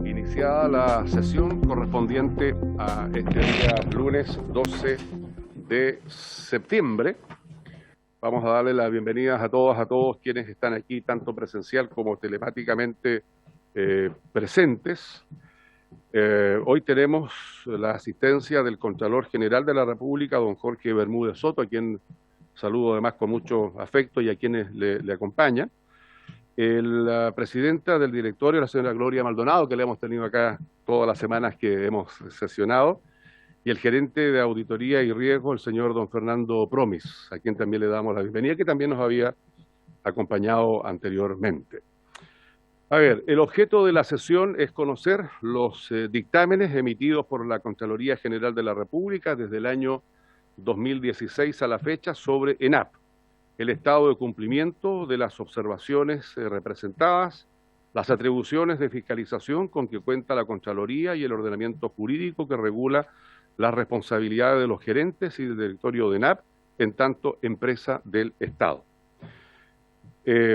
Iniciada la sesión correspondiente a este día lunes 12 de septiembre, vamos a darle las bienvenidas a todos quienes están aquí, tanto presencial como telemáticamente presentes. Hoy tenemos la asistencia del Contralor General de la República, don Jorge Bermúdez Soto, a quien saludo además con mucho afecto y a quienes le acompañan. La presidenta del directorio, la señora Gloria Maldonado, que le hemos tenido acá todas las semanas que hemos sesionado, y el gerente de auditoría y riesgo, el señor don Fernando Promis, a quien también le damos la bienvenida, que también nos había acompañado anteriormente. A ver, el objeto de la sesión es conocer los dictámenes emitidos por la Contraloría General de la República desde el año 2016 a la fecha sobre ENAP, el estado de cumplimiento de las observaciones representadas, las atribuciones de fiscalización con que cuenta la Contraloría y el ordenamiento jurídico que regula las responsabilidades de los gerentes y del directorio de ENAP, en tanto empresa del Estado.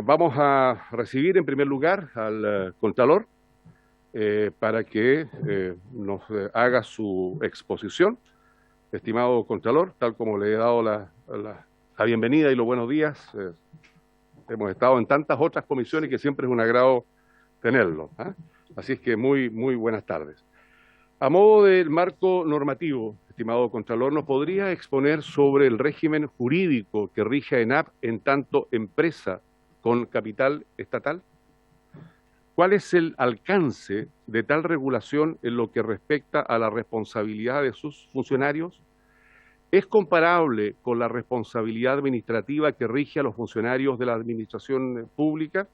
Vamos a recibir en primer lugar al Contralor para que nos haga su exposición. Estimado Contralor, tal como le he dado la bienvenida y los buenos días, hemos estado en tantas otras comisiones que siempre es un agrado tenerlo, ¿eh? Así es que muy buenas tardes. A modo del marco normativo, estimado Contralor, ¿nos podría exponer sobre el régimen jurídico que rige a ENAP en tanto empresa con capital estatal? ¿Cuál es el alcance de tal regulación en lo que respecta a la responsabilidad de sus funcionarios? ¿Es comparable con la responsabilidad administrativa que rige a los funcionarios de la administración pública?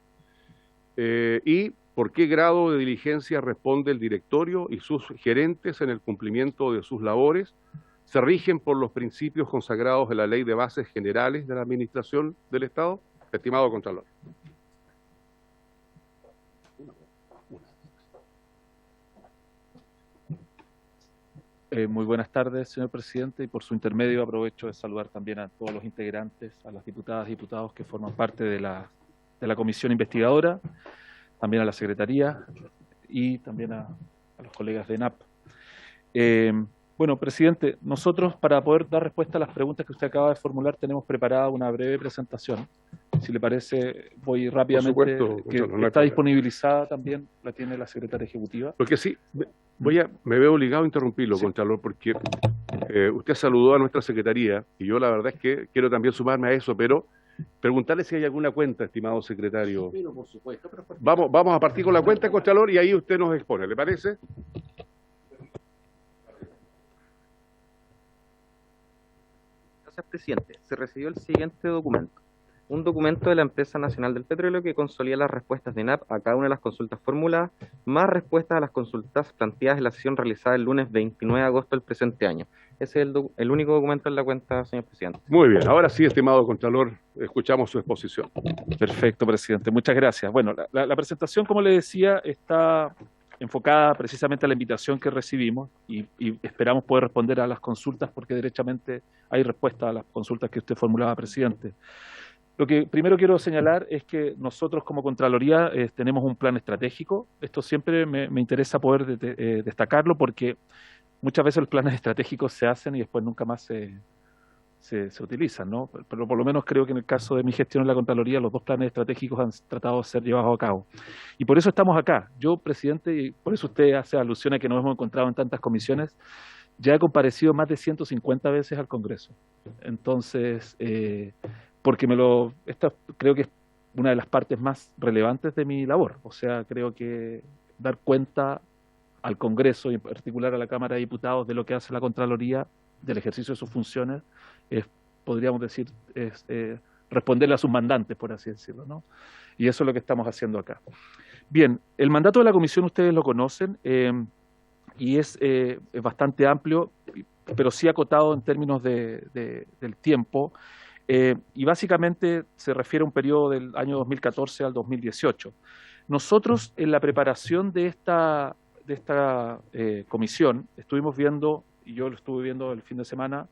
¿Y por qué grado de diligencia responde el directorio y sus gerentes en el cumplimiento de sus labores? ¿Se rigen por los principios consagrados en la Ley de Bases Generales de la Administración del Estado? Estimado Contralor. Muy buenas tardes, señor presidente, y por su intermedio aprovecho de saludar también a todos los integrantes, a las diputadas y diputados que forman parte de la comisión investigadora, también a la secretaría y también a los colegas de ENAP. Bueno, presidente, nosotros para poder dar respuesta a las preguntas que usted acaba de formular tenemos preparada una breve presentación. Si le parece, voy rápidamente, por supuesto, que no está disponibilizada también, la tiene la secretaria ejecutiva. Porque sí, me veo obligado a interrumpirlo, sí, Contralor, porque usted saludó a nuestra secretaría y yo la verdad es que quiero también sumarme a eso, pero preguntarle si hay alguna cuenta, estimado secretario. Pero por supuesto. Vamos a partir con la cuenta, Contralor, y ahí usted nos expone, ¿le parece? Gracias, presidente. Se recibió el siguiente documento. Un documento de la Empresa Nacional del Petróleo que consolida las respuestas de ENAP a cada una de las consultas formuladas, más respuestas a las consultas planteadas en la sesión realizada el lunes 29 de agosto del presente año. Ese es el único documento en la cuenta, señor presidente. Muy bien. Ahora sí, estimado Contralor, escuchamos su exposición. Perfecto, presidente. Muchas gracias. Bueno, la presentación, como le decía, está enfocada precisamente a la invitación que recibimos y esperamos poder responder a las consultas porque derechamente hay respuesta a las consultas que usted formulaba, presidente. Lo que primero quiero señalar es que nosotros como Contraloría tenemos un plan estratégico. Esto siempre me interesa poder destacarlo porque muchas veces los planes estratégicos se hacen y después nunca más se utilizan, ¿no? Pero por lo menos creo que en el caso de mi gestión en la Contraloría los dos planes estratégicos han tratado de ser llevados a cabo. Y por eso estamos acá. Yo, presidente, y por eso usted hace alusión a que nos hemos encontrado en tantas comisiones, ya he comparecido más de 150 veces al Congreso. Entonces, porque esta creo que es una de las partes más relevantes de mi labor. O sea, creo que dar cuenta al Congreso y en particular a la Cámara de Diputados de lo que hace la Contraloría, del ejercicio de sus funciones, podríamos decir, responderle a sus mandantes, por así decirlo, ¿no? Y eso es lo que estamos haciendo acá. Bien, el mandato de la comisión ustedes lo conocen y es bastante amplio, pero sí acotado en términos del tiempo. Y básicamente se refiere a un periodo del año 2014 al 2018. Nosotros en la preparación de esta comisión estuvimos viendo, y yo lo estuve viendo el fin de semana,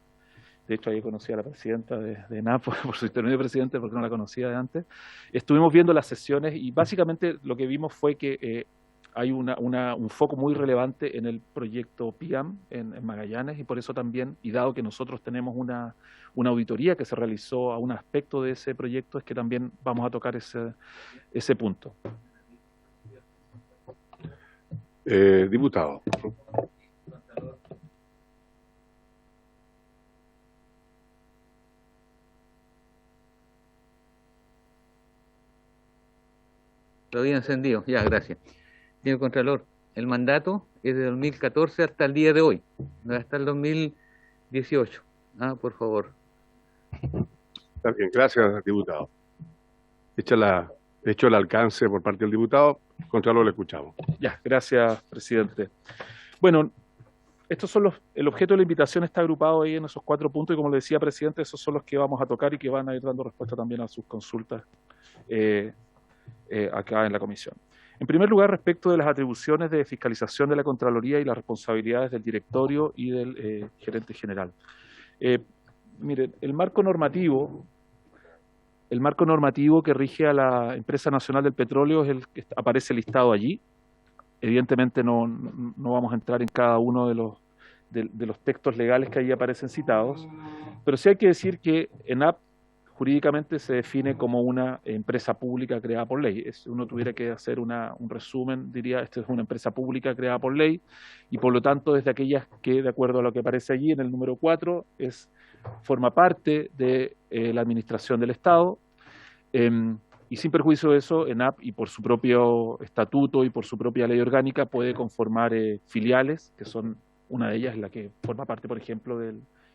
De hecho, ahí conocí a la presidenta de NAP por su término de presidente, porque no la conocía de antes. Estuvimos viendo las sesiones y básicamente lo que vimos fue que hay un foco muy relevante en el proyecto PIAM en Magallanes, y por eso también, y dado que nosotros tenemos una auditoría que se realizó a un aspecto de ese proyecto, es que también vamos a tocar ese punto. Diputado. Lo había encendido, ya, gracias. Señor Contralor, el mandato es de 2014 hasta el día de hoy, no hasta el 2018. Por favor. Está bien, gracias, diputado. Hecho el alcance por parte del diputado, Contralor, le escuchamos. Ya, gracias, presidente. Bueno, estos son el objeto de la invitación está agrupado ahí en esos 4 puntos, y como le decía, presidente, esos son los que vamos a tocar y que van a ir dando respuesta también a sus consultas acá en la comisión. En primer lugar, respecto de las atribuciones de fiscalización de la Contraloría y las responsabilidades del directorio y del gerente general. Miren, el marco normativo que rige a la Empresa Nacional del Petróleo es el que aparece listado allí. Evidentemente no vamos a entrar en cada uno de los textos legales que allí aparecen citados, pero sí hay que decir que ENAP jurídicamente se define como una empresa pública creada por ley. Si uno tuviera que hacer un resumen, diría, esta es una empresa pública creada por ley, y por lo tanto es de aquellas que, de acuerdo a lo que aparece allí en el número 4, forma parte de la administración del Estado, y sin perjuicio de eso, ENAP, y por su propio estatuto y por su propia ley orgánica, puede conformar filiales, que son una de ellas, la que forma parte, por ejemplo,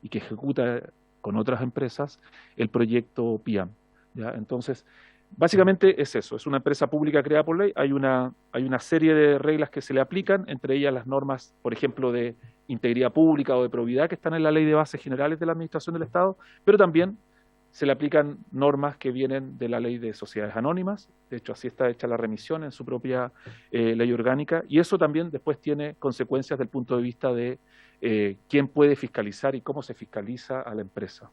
y que ejecuta con otras empresas el proyecto PIAM, ¿ya? Entonces, básicamente es eso, es una empresa pública creada por ley, hay una serie de reglas que se le aplican, entre ellas las normas, por ejemplo, de integridad pública o de probidad que están en la Ley de Bases Generales de la Administración del Estado, pero también se le aplican normas que vienen de la Ley de Sociedades Anónimas. De hecho, así está hecha la remisión en su propia ley orgánica, y eso también después tiene consecuencias desde el punto de vista de quién puede fiscalizar y cómo se fiscaliza a la empresa.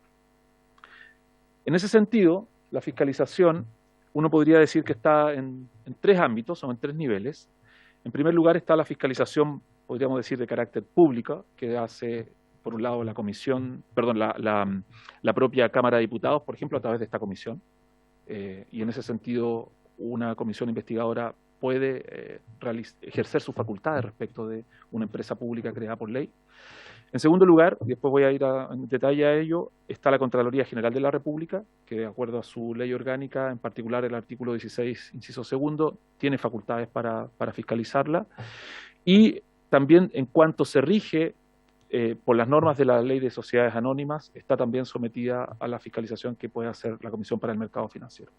En ese sentido, la fiscalización, uno podría decir que está en 3 ámbitos o en 3 niveles. En primer lugar está la fiscalización, podríamos decir, de carácter público, que hace, por un lado, la propia Cámara de Diputados, por ejemplo, a través de esta comisión. Y en ese sentido, una comisión investigadora puede ejercer sus facultades respecto de una empresa pública creada por ley. En segundo lugar, y después voy a ir en detalle a ello, está la Contraloría General de la República, que de acuerdo a su ley orgánica, en particular el artículo 16, inciso 2, tiene facultades para fiscalizarla. Y también, en cuanto se rige por las normas de la Ley de Sociedades Anónimas, está también sometida a la fiscalización que puede hacer la Comisión para el Mercado Financiero.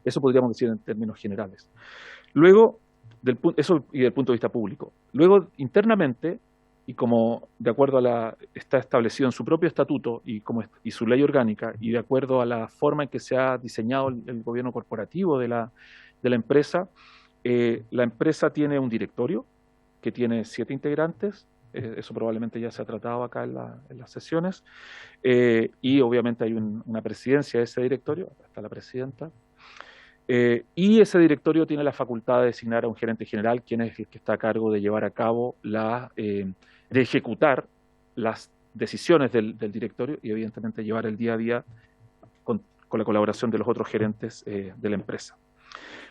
Eso podríamos decir en términos generales. Luego, eso y del punto de vista público. Luego, internamente, y como de acuerdo está establecido en su propio estatuto y su ley orgánica, y de acuerdo a la forma en que se ha diseñado el gobierno corporativo de la empresa tiene un directorio que tiene 7 integrantes, eso probablemente ya se ha tratado acá en las sesiones, y obviamente hay una presidencia de ese directorio, está la presidenta, y ese directorio tiene la facultad de designar a un gerente general, quien es el que está a cargo de llevar a cabo de ejecutar las decisiones del directorio y evidentemente llevar el día a día con la colaboración de los otros gerentes de la empresa.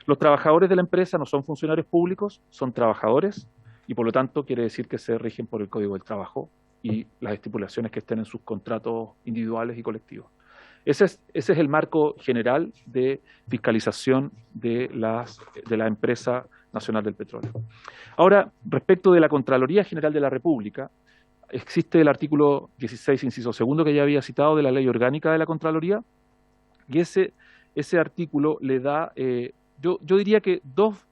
Los trabajadores de la empresa no son funcionarios públicos, son trabajadores, y por lo tanto quiere decir que se rigen por el Código del Trabajo y las estipulaciones que estén en sus contratos individuales y colectivos. Ese es el marco general de fiscalización de la Empresa Nacional del Petróleo. Ahora, respecto de la Contraloría General de la República, existe el artículo 16, inciso 2, que ya había citado, de la Ley Orgánica de la Contraloría, y ese artículo le da, yo diría que dos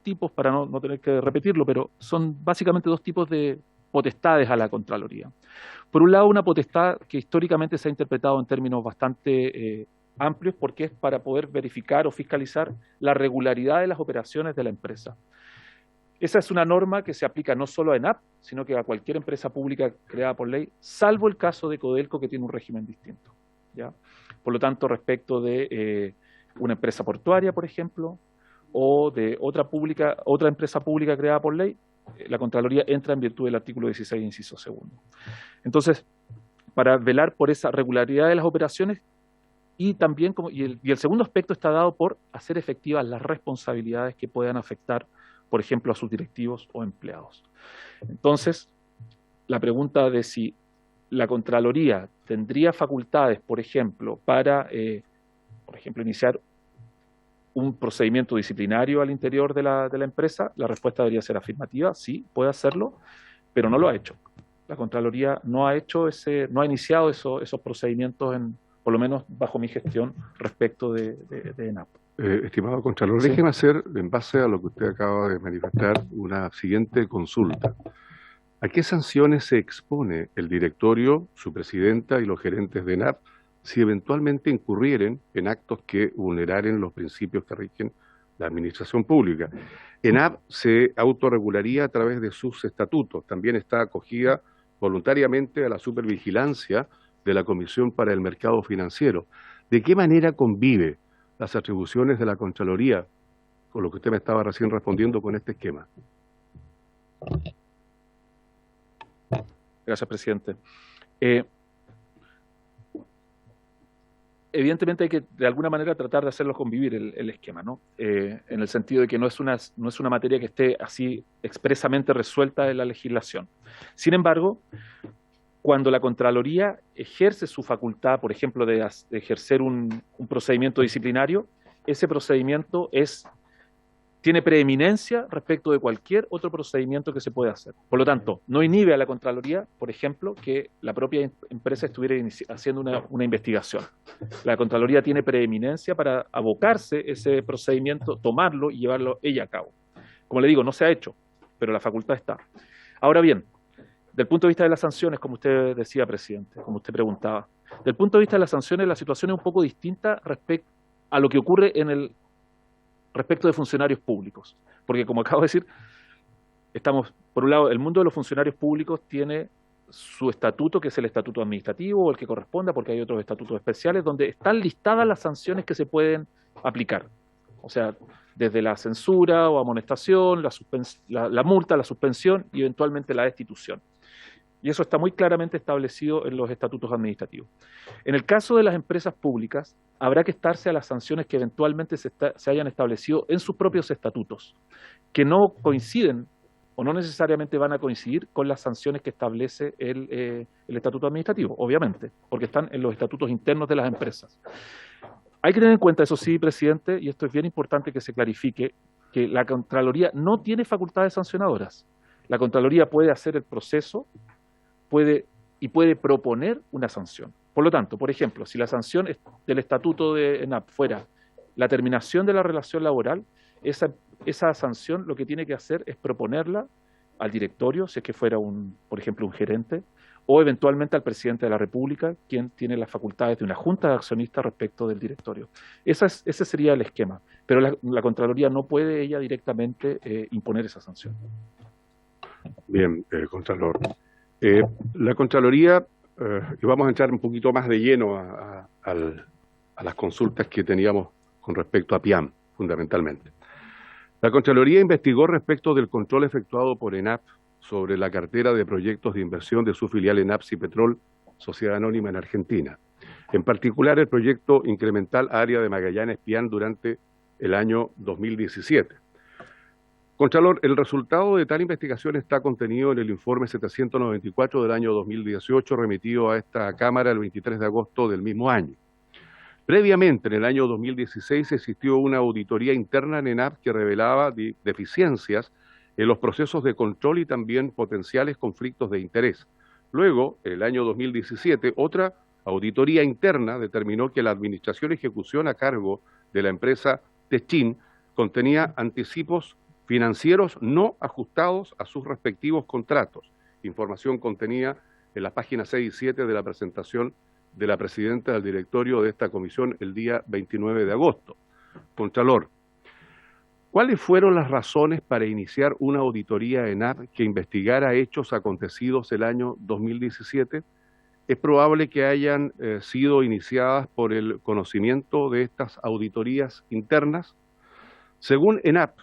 tipos, para no tener que repetirlo, pero son básicamente 2 tipos de potestades a la Contraloría. Por un lado, una potestad que históricamente se ha interpretado en términos bastante amplios, porque es para poder verificar o fiscalizar la regularidad de las operaciones de la empresa. Esa es una norma que se aplica no solo a ENAP, sino que a cualquier empresa pública creada por ley, salvo el caso de Codelco, que tiene un régimen distinto, ¿ya? Por lo tanto, respecto de una empresa portuaria, por ejemplo, o de otra empresa pública creada por ley, la Contraloría entra en virtud del artículo 16, inciso segundo. Entonces, para velar por esa regularidad de las operaciones, y también, el segundo aspecto está dado por hacer efectivas las responsabilidades que puedan afectar, por ejemplo, a sus directivos o empleados. Entonces, la pregunta de si la Contraloría tendría facultades, por ejemplo, para, iniciar un procedimiento disciplinario al interior de la empresa, la respuesta debería ser afirmativa, sí, puede hacerlo, pero no lo ha hecho. La Contraloría no ha iniciado esos procedimientos, por lo menos bajo mi gestión, respecto de ENAP. Estimado Contralor, Sí. déjeme hacer, en base a lo que usted acaba de manifestar, una siguiente consulta. ¿A qué sanciones se expone el directorio, su presidenta y los gerentes de ENAP si eventualmente incurrieren en actos que vulneraren los principios que rigen la administración pública? ENAP se autorregularía a través de sus estatutos, también está acogida voluntariamente a la supervigilancia de la Comisión para el Mercado Financiero. ¿De qué manera convive las atribuciones de la Contraloría con lo que usted me estaba recién respondiendo con este esquema? Gracias, presidente. Evidentemente hay que, de alguna manera, tratar de hacerlo convivir el esquema, ¿no? En el sentido de que no es una materia que esté así expresamente resuelta en la legislación. Sin embargo, cuando la Contraloría ejerce su facultad, por ejemplo, de ejercer un procedimiento disciplinario, ese procedimiento tiene preeminencia respecto de cualquier otro procedimiento que se pueda hacer. Por lo tanto, no inhibe a la Contraloría, por ejemplo, que la propia empresa estuviera haciendo una investigación. La Contraloría tiene preeminencia para abocarse ese procedimiento, tomarlo y llevarlo ella a cabo. Como le digo, no se ha hecho, pero la facultad está. Ahora bien, del punto de vista de las sanciones, como usted decía, presidente, como usted preguntaba, del punto de vista de las sanciones, la situación es un poco distinta respecto a lo que ocurre respecto de funcionarios públicos. Porque, como acabo de decir, por un lado, el mundo de los funcionarios públicos tiene su estatuto, que es el estatuto administrativo o el que corresponda, porque hay otros estatutos especiales, donde están listadas las sanciones que se pueden aplicar. O sea, desde la censura o amonestación, la multa, la suspensión y eventualmente la destitución. Y eso está muy claramente establecido en los estatutos administrativos. En el caso de las empresas públicas, habrá que estarse a las sanciones que eventualmente se hayan establecido en sus propios estatutos, que no coinciden o no necesariamente van a coincidir con las sanciones que establece el estatuto administrativo, obviamente, porque están en los estatutos internos de las empresas. Hay que tener en cuenta, eso sí, presidente, y esto es bien importante que se clarifique, que la Contraloría no tiene facultades sancionadoras. La Contraloría puede hacer el proceso, puede proponer una sanción. Por lo tanto, por ejemplo, si la sanción del estatuto de ENAP fuera la terminación de la relación laboral, esa sanción lo que tiene que hacer es proponerla al directorio, si es que fuera, por ejemplo, un gerente, o eventualmente al presidente de la República, quien tiene las facultades de una junta de accionistas respecto del directorio. Ese sería el esquema, pero la Contraloría no puede ella directamente imponer esa sanción. Bien, Contralor. La Contraloría, y vamos a entrar un poquito más de lleno a las consultas que teníamos con respecto a PIAM, fundamentalmente. La Contraloría investigó respecto del control efectuado por ENAP sobre la cartera de proyectos de inversión de su filial ENAP Cipetrol, Sociedad Anónima en Argentina. En particular, el proyecto incremental Área de Magallanes PIAN durante el año 2017. Contralor, el resultado de tal investigación está contenido en el informe 794 del año 2018, remitido a esta Cámara el 23 de agosto del mismo año. Previamente, en el año 2016, existió una auditoría interna en ENAP que revelaba deficiencias en los procesos de control y también potenciales conflictos de interés. Luego, en el año 2017, otra auditoría interna determinó que la administración y ejecución a cargo de la empresa Techin contenía anticipos financieros no ajustados a sus respectivos contratos. Información contenida en las páginas 6 y 7 de la presentación de la presidenta del directorio de esta comisión el día 29 de agosto. Contralor, ¿Cuáles fueron las razones para iniciar una auditoría ENAP que investigara hechos acontecidos el año 2017? Es probable que hayan sido iniciadas por el conocimiento de estas auditorías internas. Según ENAP,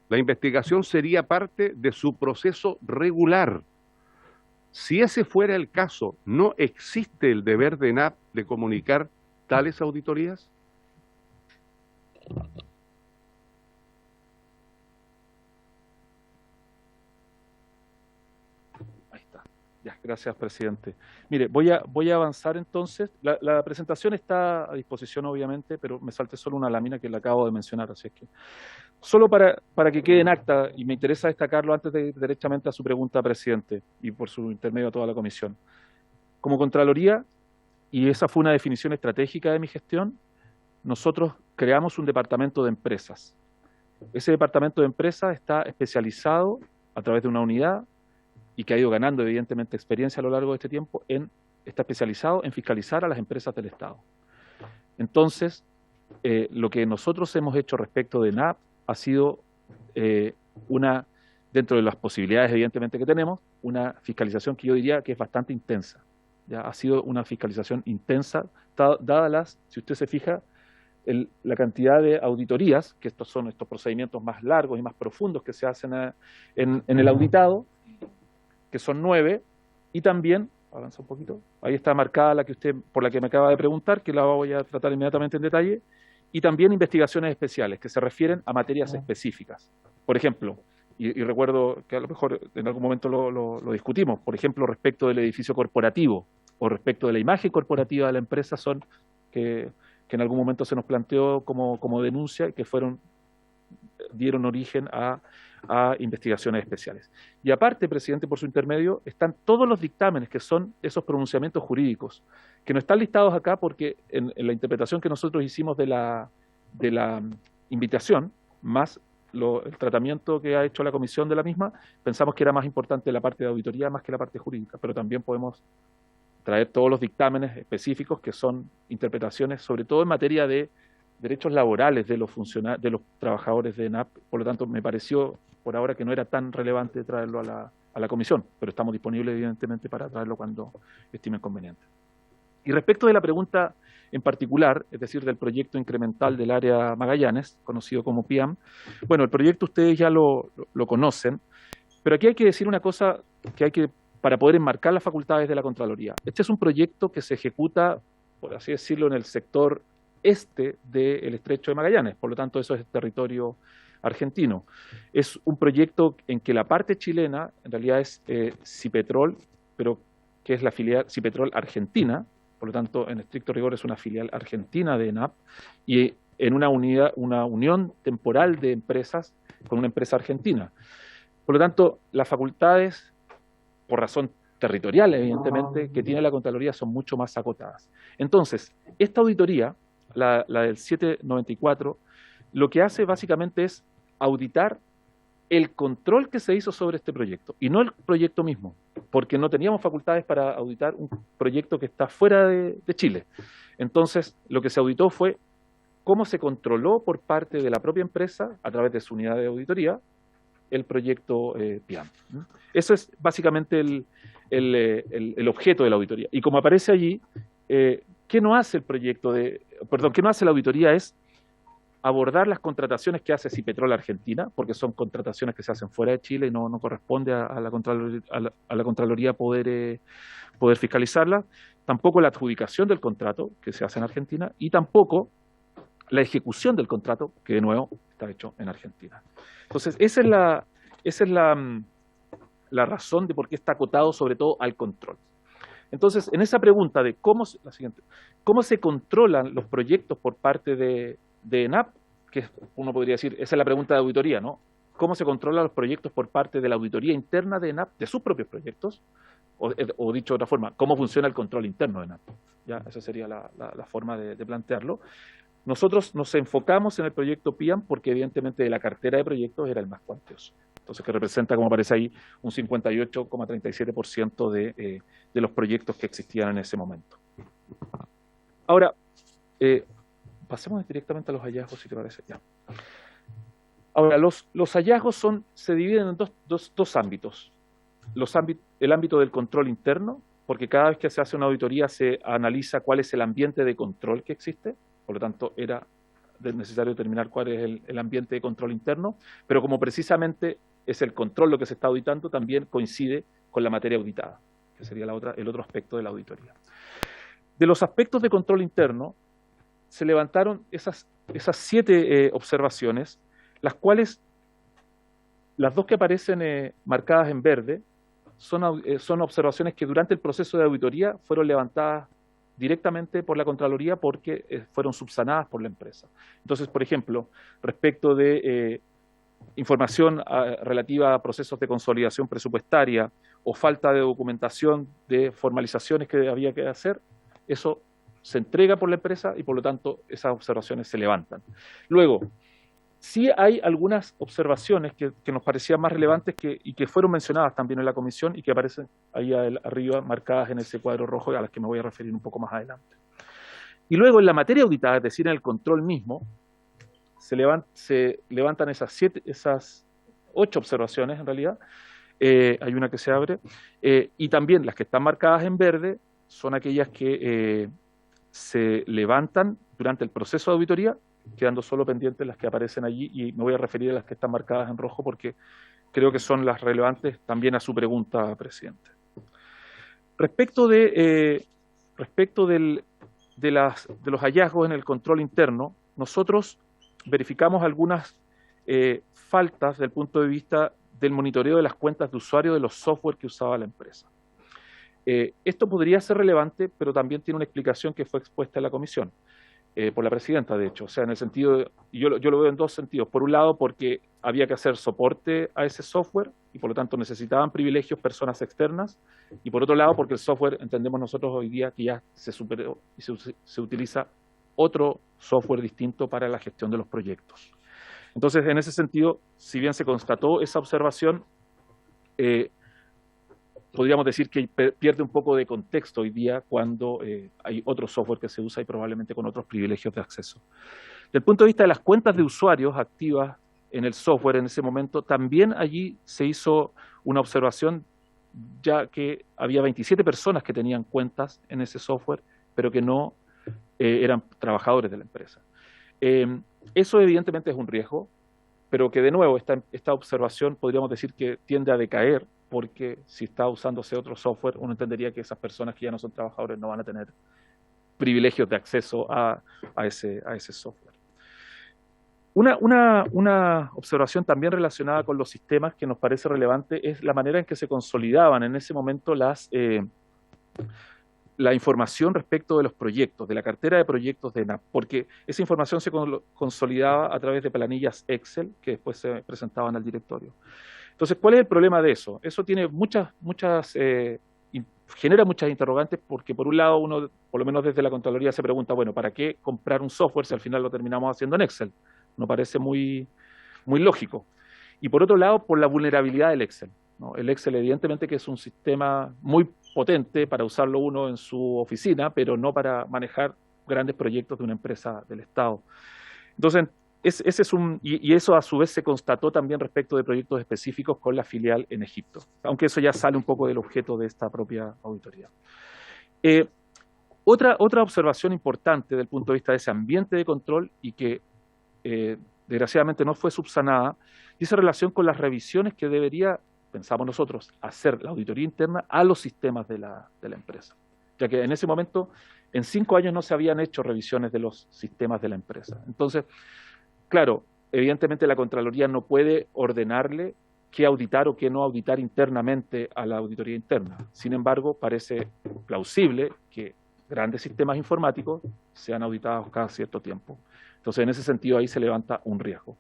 la investigación sería parte de su proceso regular. Si ese fuera el caso, ¿no existe el deber de ENAP de comunicar tales auditorías? Ahí está. Ya, gracias, presidente. Mire, voy a avanzar entonces. La presentación está a disposición, obviamente, pero me salté solo una lámina que la acabo de mencionar, así es que solo para que quede en acta, y me interesa destacarlo antes de ir derechamente a su pregunta, presidente, y por su intermedio a toda la comisión. Como Contraloría, y esa fue una definición estratégica de mi gestión, nosotros creamos un departamento de empresas. Ese departamento de empresas está especializado a través de una unidad y que ha ido ganando evidentemente experiencia a lo largo de este tiempo, está especializado en fiscalizar a las empresas del Estado. Entonces, lo que nosotros hemos hecho respecto de ENAP ha sido dentro de las posibilidades evidentemente que tenemos, una fiscalización que yo diría que es bastante intensa. Ya ha sido una fiscalización intensa, dadas si usted se fija, la cantidad de auditorías, que estos son estos procedimientos más largos y más profundos que se hacen en el auditado, que son 9, y también, avanza un poquito, ahí está marcada por la que me acaba de preguntar, que la voy a tratar inmediatamente en detalle, y también investigaciones especiales, que se refieren a materias específicas. Por ejemplo, y recuerdo que a lo mejor en algún momento lo discutimos, por ejemplo, respecto del edificio corporativo, o respecto de la imagen corporativa de la empresa, son que en algún momento se nos planteó como denuncia, y que dieron origen a investigaciones especiales. Y aparte, presidente, por su intermedio, están todos los dictámenes que son esos pronunciamientos jurídicos, que no están listados acá porque en la interpretación que nosotros hicimos de la invitación, más el tratamiento que ha hecho la comisión de la misma, pensamos que era más importante la parte de auditoría más que la parte jurídica, pero también podemos traer todos los dictámenes específicos que son interpretaciones, sobre todo en materia de derechos laborales de los trabajadores de ENAP. Por lo tanto, me pareció por ahora que no era tan relevante traerlo a la comisión, pero estamos disponibles evidentemente para traerlo cuando estimen conveniente. Y respecto de la pregunta en particular, es decir, del proyecto incremental del área Magallanes, conocido como PIAM, bueno, el proyecto ustedes ya lo conocen, pero aquí hay que decir una cosa para poder enmarcar las facultades de la Contraloría. Este es un proyecto que se ejecuta, por así decirlo, en el sector este del Estrecho de Magallanes, por lo tanto eso es territorio argentino. Es un proyecto en que la parte chilena en realidad es Cipetrol, pero que es la filial Cipetrol Argentina, por lo tanto en estricto rigor es una filial argentina de ENAP, y en una unión temporal de empresas con una empresa argentina. Por lo tanto, las facultades, por razón territorial evidentemente, que tiene la Contraloría son mucho más acotadas. Entonces, esta auditoría, la del 794, lo que hace básicamente es auditar el control que se hizo sobre este proyecto, y no el proyecto mismo, porque no teníamos facultades para auditar un proyecto que está fuera de Chile. Entonces, lo que se auditó fue cómo se controló por parte de la propia empresa, a través de su unidad de auditoría, el proyecto PIAM. Eso es básicamente el objeto de la auditoría. Y como aparece allí, ¿qué no hace qué no hace la auditoría? Es abordar las contrataciones que hace Cipetrol Argentina, porque son contrataciones que se hacen fuera de Chile y no corresponde a la Contraloría poder fiscalizarla. Tampoco la adjudicación del contrato que se hace en Argentina, y tampoco la ejecución del contrato, que de nuevo está hecho en Argentina. Entonces, esa es la razón de por qué está acotado sobre todo al control. Entonces, en esa pregunta de cómo se controlan los proyectos por parte de ENAP, que uno podría decir, esa es la pregunta de auditoría, ¿no? ¿Cómo se controlan los proyectos por parte de la auditoría interna de ENAP, de sus propios proyectos? O dicho de otra forma, ¿cómo funciona el control interno de ENAP? ¿Ya? Esa sería la forma de plantearlo. Nosotros nos enfocamos en el proyecto PIAM porque evidentemente de la cartera de proyectos era el más cuantioso. Entonces, que representa, como aparece ahí, un 58,37% de los proyectos que existían en ese momento. Ahora, pasemos directamente a los hallazgos, si te parece. Ya. Ahora, los hallazgos se dividen en dos ámbitos. El ámbito del control interno, porque cada vez que se hace una auditoría se analiza cuál es el ambiente de control que existe, por lo tanto era necesario determinar cuál es el ambiente de control interno, pero como precisamente es el control lo que se está auditando, también coincide con la materia auditada, que sería el otro aspecto de la auditoría. De los aspectos de control interno, se levantaron esas 7 observaciones, las cuales, las 2 que aparecen marcadas en verde, son observaciones que durante el proceso de auditoría fueron levantadas directamente por la Contraloría porque fueron subsanadas por la empresa. Entonces, por ejemplo, respecto de información relativa a procesos de consolidación presupuestaria o falta de documentación de formalizaciones que había que hacer, eso se entrega por la empresa y por lo tanto esas observaciones se levantan. Luego, sí hay algunas observaciones que nos parecían más relevantes y que fueron mencionadas también en la comisión y que aparecen ahí arriba marcadas en ese cuadro rojo a las que me voy a referir un poco más adelante. Y luego en la materia auditada, es decir, en el control mismo, se levantan esas 8 observaciones en realidad, hay una que se abre, y también las que están marcadas en verde son aquellas que se levantan durante el proceso de auditoría, quedando solo pendientes las que aparecen allí, y me voy a referir a las que están marcadas en rojo porque creo que son las relevantes también a su pregunta, presidente. Respecto de los hallazgos en el control interno, nosotros verificamos algunas faltas desde el punto de vista del monitoreo de las cuentas de usuario de los software que usaba la empresa. Esto podría ser relevante, pero también tiene una explicación que fue expuesta en la comisión, por la presidenta, de hecho. O sea, en el sentido, yo lo veo en 2 sentidos. Por un lado, porque había que hacer soporte a ese software y por lo tanto necesitaban privilegios personas externas. Y por otro lado, porque el software, entendemos nosotros hoy día que ya se superó y se utiliza otro software distinto para la gestión de los proyectos. Entonces, en ese sentido, si bien se constató esa observación, podríamos decir que pierde un poco de contexto hoy día cuando hay otro software que se usa y probablemente con otros privilegios de acceso. Desde el punto de vista de las cuentas de usuarios activas en el software en ese momento, también allí se hizo una observación, ya que había 27 personas que tenían cuentas en ese software, pero que no eran trabajadores de la empresa. Eso evidentemente es un riesgo, pero que de nuevo esta observación podríamos decir que tiende a decaer, porque si está usándose otro software, uno entendería que esas personas que ya no son trabajadores no van a tener privilegios de acceso a ese software. Una observación también relacionada con los sistemas que nos parece relevante es la manera en que se consolidaban en ese momento la información respecto de los proyectos, de la cartera de proyectos de ENAP, porque esa información se consolidaba a través de planillas Excel que después se presentaban al directorio. Entonces, ¿cuál es el problema de eso? Eso tiene genera muchas interrogantes porque por un lado uno, por lo menos desde la Contraloría, se pregunta, bueno, ¿para qué comprar un software si al final lo terminamos haciendo en Excel? No parece muy lógico. Y por otro lado, por la vulnerabilidad del Excel, ¿no? El Excel evidentemente que es un sistema muy potente para usarlo uno en su oficina, pero no para manejar grandes proyectos de una empresa del Estado. Entonces, y eso a su vez se constató también respecto de proyectos específicos con la filial en Egipto, aunque eso ya sale un poco del objeto de esta propia auditoría. Otra observación importante desde el punto de vista de ese ambiente de control y que desgraciadamente no fue subsanada, dice relación con las revisiones que debería, pensamos nosotros, hacer la auditoría interna a los sistemas de la empresa, ya que en ese momento, en 5 años no se habían hecho revisiones de los sistemas de la empresa. Entonces, claro, evidentemente la Contraloría no puede ordenarle qué auditar o qué no auditar internamente a la auditoría interna. Sin embargo, parece plausible que grandes sistemas informáticos sean auditados cada cierto tiempo. Entonces, en ese sentido, ahí se levanta un riesgo.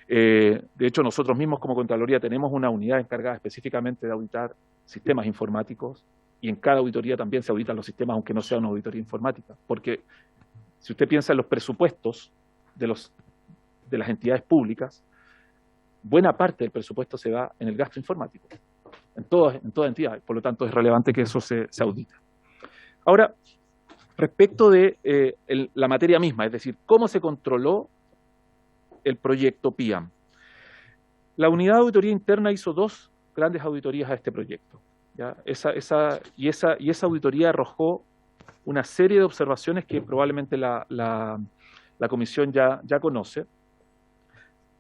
De hecho, nosotros mismos como Contraloría tenemos una unidad encargada específicamente de auditar sistemas informáticos y en cada auditoría también se auditan los sistemas, aunque no sea una auditoría informática. Porque si usted piensa en los presupuestos de las entidades públicas, buena parte del presupuesto se va en el gasto informático, en toda entidad. Por lo tanto, es relevante que eso se audite. Ahora, respecto de la materia misma, es decir, cómo se controló el proyecto PIAM. La unidad de auditoría interna hizo 2 grandes auditorías a este proyecto, ¿ya? Esa auditoría arrojó una serie de observaciones que probablemente la comisión ya conoce.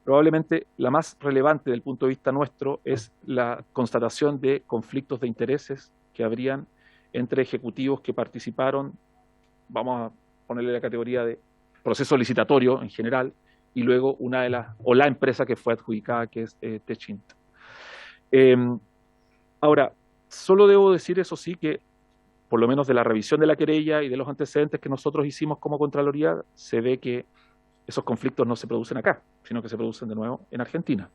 Probablemente la más relevante desde el punto de vista nuestro es la constatación de conflictos de intereses que habrían entre ejecutivos que participaron, vamos a ponerle la categoría de proceso licitatorio en general, y luego la empresa que fue adjudicada, que es Techint. Ahora, solo debo decir, eso sí, que por lo menos de la revisión de la querella y de los antecedentes que nosotros hicimos como Contraloría, se ve que esos conflictos no se producen acá, sino que se producen de nuevo en Argentina.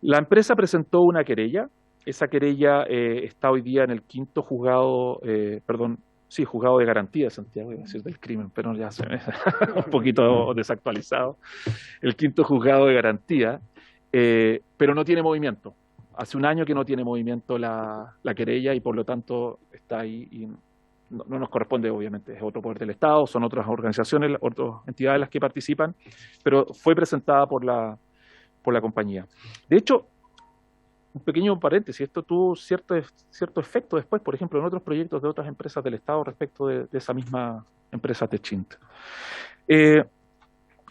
La empresa presentó una querella. Esa querella está hoy día en el 5º juzgado, juzgado de garantía de Santiago, iba a decir del crimen, pero ya se me un poquito desactualizado. El 5º juzgado de garantía, pero no tiene movimiento. Hace un año que no tiene movimiento la querella y por lo tanto está ahí y no nos corresponde, obviamente, es otro poder del Estado, son otras organizaciones, otras entidades las que participan, pero fue presentada por la compañía. De hecho, un pequeño paréntesis, esto tuvo cierto efecto después, por ejemplo, en otros proyectos de otras empresas del Estado respecto de esa misma empresa Techint.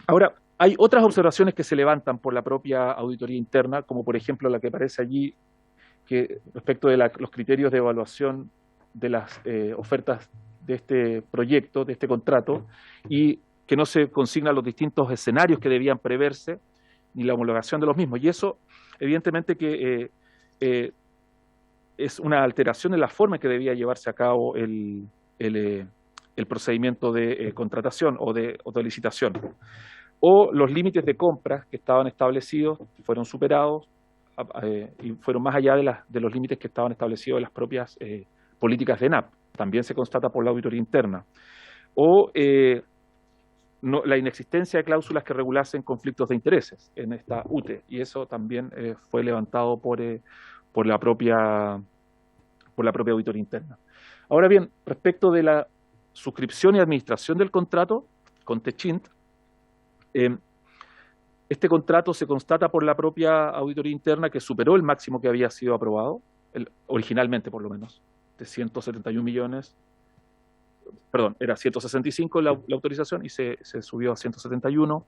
Ahora, hay otras observaciones que se levantan por la propia auditoría interna, como por ejemplo la que aparece allí, que respecto de los criterios de evaluación de las ofertas de este proyecto, de este contrato, y que no se consignan los distintos escenarios que debían preverse, ni la homologación de los mismos. Y eso, evidentemente, que es una alteración en la forma en que debía llevarse a cabo el procedimiento de contratación o de licitación. O los límites de compras que estaban establecidos fueron superados y fueron más allá de los límites que estaban establecidos en las propias políticas de ENAP. También se constata por la auditoría interna. O la inexistencia de cláusulas que regulasen conflictos de intereses en esta UTE, y eso también fue levantado por la propia auditoría interna. Ahora bien, respecto de la suscripción y administración del contrato con Techint, este contrato se constata por la propia auditoría interna que superó el máximo que había sido aprobado, originalmente por lo menos, de 171 millones, perdón, era 165 la autorización y se subió a 171.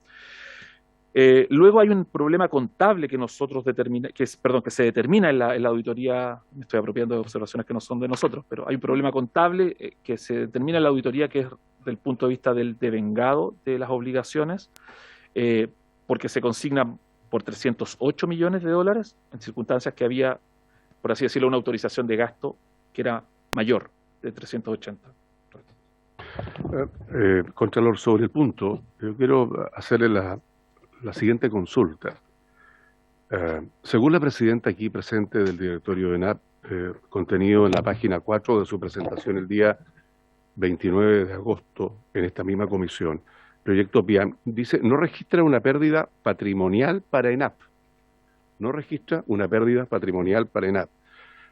Luego hay un problema contable que nosotros que se determina en la auditoría, me estoy apropiando de observaciones que no son de nosotros, pero hay un problema contable que se determina en la auditoría, que es del punto de vista del devengado de las obligaciones, porque se consigna por 308 millones de dólares en circunstancias que había, por así decirlo, una autorización de gasto que era mayor de 380. Contralor, sobre el punto, yo quiero hacerle la siguiente consulta. Según la presidenta aquí presente del directorio de ENAP, contenido en la página 4 de su presentación el día 29 de agosto en esta misma comisión, proyecto PIAM, dice, no registra una pérdida patrimonial para ENAP. No registra una pérdida patrimonial para ENAP.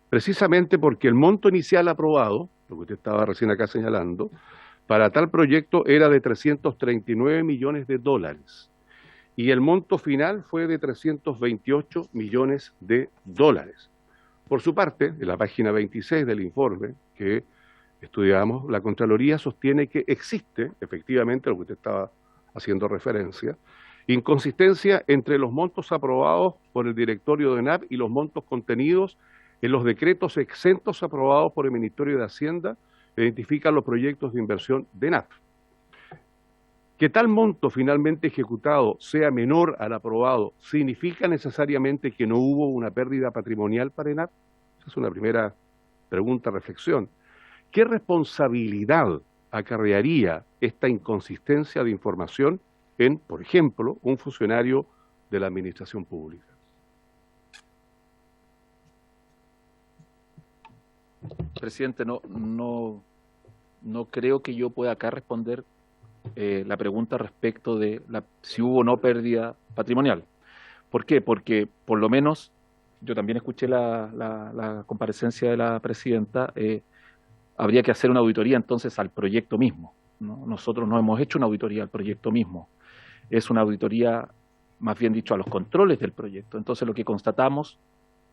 Precisamente porque el monto inicial aprobado, lo que usted estaba recién acá señalando, para tal proyecto era de 339 millones de dólares. Y el monto final fue de 328 millones de dólares. Por su parte, en la página 26 del informe que estudiamos, la Contraloría sostiene que existe, efectivamente, lo que usted estaba haciendo referencia, inconsistencia entre los montos aprobados por el directorio de ENAP y los montos contenidos en los decretos exentos aprobados por el Ministerio de Hacienda que identifican los proyectos de inversión de ENAP. Que tal monto finalmente ejecutado sea menor al aprobado, ¿significa necesariamente que no hubo una pérdida patrimonial para ENAP? Esa es una primera pregunta, reflexión. ¿Qué responsabilidad acarrearía esta inconsistencia de información en, por ejemplo, un funcionario de la administración pública? Presidente, no creo que yo pueda acá responder la pregunta respecto de si hubo o no pérdida patrimonial. ¿Por qué? Porque por lo menos, yo también escuché la comparecencia de la presidenta, habría que hacer una auditoría entonces al proyecto mismo, ¿no? Nosotros no hemos hecho una auditoría al proyecto mismo. Es una auditoría más bien dicho, a los controles del proyecto. Entonces lo que constatamos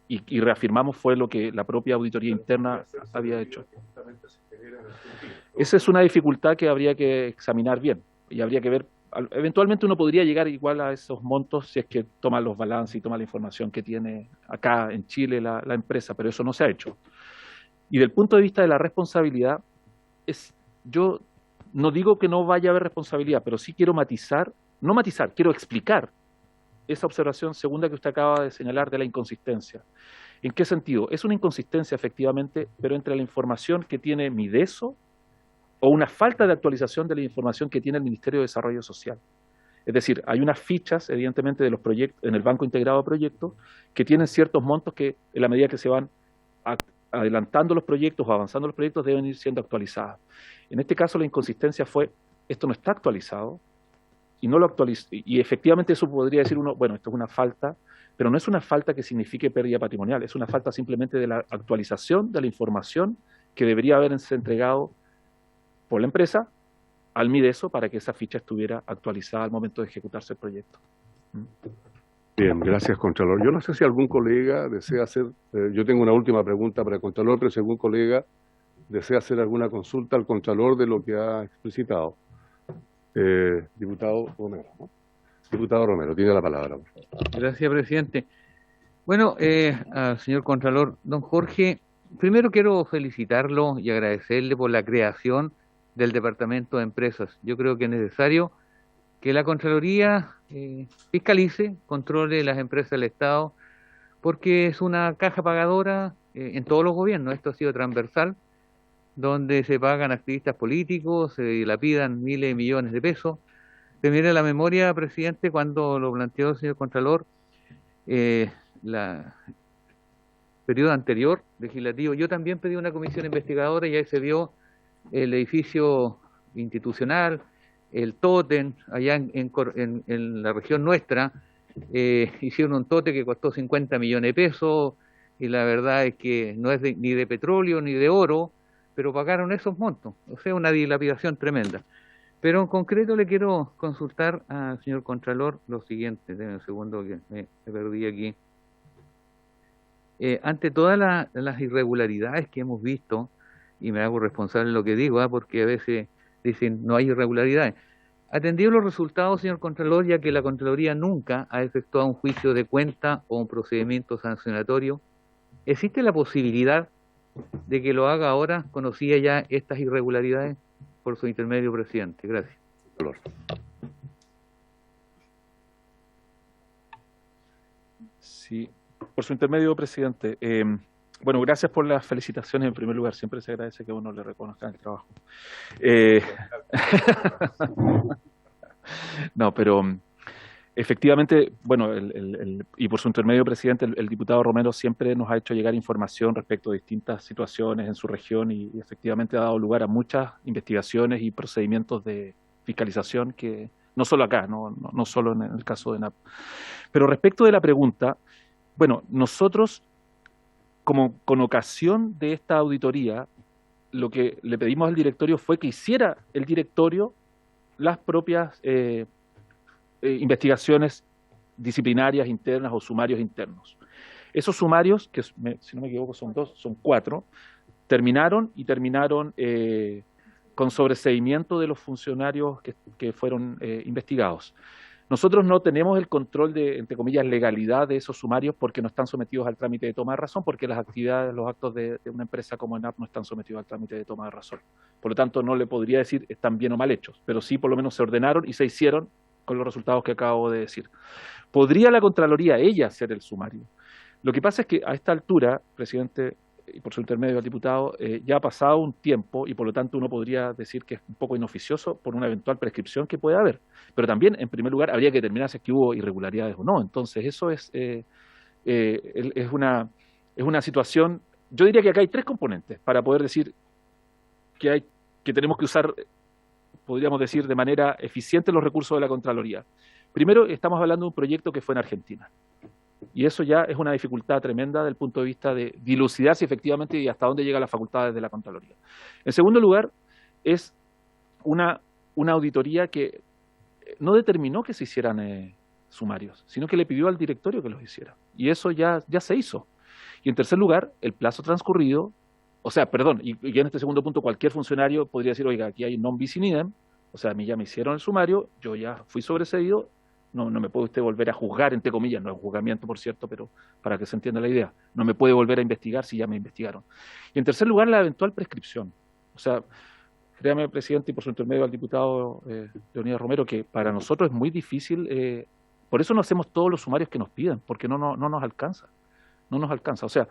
y reafirmamos fue lo que la propia auditoría interna había hecho. Esa es una dificultad que habría que examinar bien y habría que ver. Eventualmente uno podría llegar igual a esos montos si es que toma los balances y toma la información que tiene acá en Chile la empresa, pero eso no se ha hecho. Y del punto de vista de la responsabilidad, yo no digo que no vaya a haber responsabilidad, pero sí quiero quiero explicar esa observación segunda que usted acaba de señalar de la inconsistencia. ¿En qué sentido? Es una inconsistencia efectivamente, pero entre la información que tiene Mideso o una falta de actualización de la información que tiene el Ministerio de Desarrollo Social. Es decir, hay unas fichas, evidentemente, de los proyectos en el Banco Integrado de Proyectos que tienen ciertos montos que, en la medida que se van adelantando los proyectos o avanzando los proyectos, deben ir siendo actualizadas. En este caso, la inconsistencia fue, esto no está actualizado, y no lo actualiza, y efectivamente eso podría decir uno, bueno, esto es una falta, pero no es una falta que signifique pérdida patrimonial, es una falta simplemente de la actualización de la información que debería haberse entregado por la empresa al Mideso para que esa ficha estuviera actualizada al momento de ejecutarse el proyecto. Bien, gracias, Contralor. Yo no sé si algún colega desea hacer, yo tengo una última pregunta para el Contralor, pero si algún colega desea hacer alguna consulta al Contralor de lo que ha explicitado. Diputado Romero, ¿no? Diputado Romero, tiene la palabra. Por favor. Gracias, presidente. Bueno, al señor Contralor, don Jorge, primero quiero felicitarlo y agradecerle por la creación del Departamento de Empresas. Yo creo que es necesario que la Contraloría fiscalice, controle las empresas del Estado, porque es una caja pagadora en todos los gobiernos. Esto ha sido transversal, donde se pagan activistas políticos, se dilapidan miles de millones de pesos. Se viene a la memoria, presidente, cuando lo planteó el señor Contralor, la periodo anterior, legislativo, yo también pedí una comisión investigadora y ahí se vio el edificio institucional, el tótem, allá en la región nuestra, hicieron un tótem que costó 50 millones de pesos, y la verdad es que no es ni de petróleo ni de oro, pero pagaron esos montos, o sea, una dilapidación tremenda. Pero en concreto le quiero consultar al señor Contralor lo siguiente, denme un segundo que me perdí aquí. Ante todas las irregularidades que hemos visto, y me hago responsable de lo que digo, porque a veces dicen no hay irregularidades. Atendido los resultados, señor Contralor, ya que la Contraloría nunca ha efectuado un juicio de cuenta o un procedimiento sancionatorio, ¿existe la posibilidad de que lo haga ahora, conocía ya estas irregularidades? Por su intermedio, presidente. Gracias. Sí, por su intermedio, presidente. Bueno, gracias por las felicitaciones en primer lugar. Siempre se agradece que a uno le reconozcan el trabajo. No, pero efectivamente, bueno, y por su intermedio, presidente, el diputado Romero siempre nos ha hecho llegar información respecto a distintas situaciones en su región y efectivamente ha dado lugar a muchas investigaciones y procedimientos de fiscalización que no solo acá, no solo en el caso de NAP. Pero respecto de la pregunta, bueno, nosotros, como con ocasión de esta auditoría, lo que le pedimos al directorio fue que hiciera el directorio las propias investigaciones disciplinarias internas o sumarios internos. Esos sumarios, que si no me equivoco son 4, terminaron con sobreseimiento de los funcionarios que fueron investigados. Nosotros no tenemos el control de, entre comillas, legalidad de esos sumarios porque no están sometidos al trámite de toma de razón, porque las actividades, los actos de una empresa como ENAP no están sometidos al trámite de toma de razón. Por lo tanto, no le podría decir están bien o mal hechos, pero sí por lo menos se ordenaron y se hicieron con los resultados que acabo de decir. ¿Podría la Contraloría ella hacer el sumario? Lo que pasa es que a esta altura, presidente, y por su intermedio al diputado, ya ha pasado un tiempo y por lo tanto uno podría decir que es un poco inoficioso por una eventual prescripción que pueda haber. Pero también, en primer lugar, habría que determinar si es que hubo irregularidades o no. Entonces, eso es una situación. Yo diría que acá hay 3 componentes para poder decir que tenemos que usar, podríamos decir, de manera eficiente los recursos de la Contraloría. Primero, estamos hablando de un proyecto que fue en Argentina. Y eso ya es una dificultad tremenda desde el punto de vista de dilucidar si efectivamente y hasta dónde llegan las facultades de la Contraloría. En segundo lugar, es una auditoría que no determinó que se hicieran sumarios, sino que le pidió al directorio que los hiciera. Y eso ya se hizo. Y en tercer lugar, el plazo transcurrido, o sea, perdón, y en este segundo punto cualquier funcionario podría decir, oiga, aquí hay non bis in idem, o sea, a mí ya me hicieron el sumario, yo ya fui sobreseído, no me puede usted volver a juzgar, entre comillas, no es juzgamiento, por cierto, pero para que se entienda la idea, no me puede volver a investigar si ya me investigaron. Y en tercer lugar, la eventual prescripción. O sea, créame, presidente, y por su intermedio al diputado Leonidas Romero, que para nosotros es muy difícil, por eso no hacemos todos los sumarios que nos piden, porque no nos alcanza, no nos alcanza. O sea,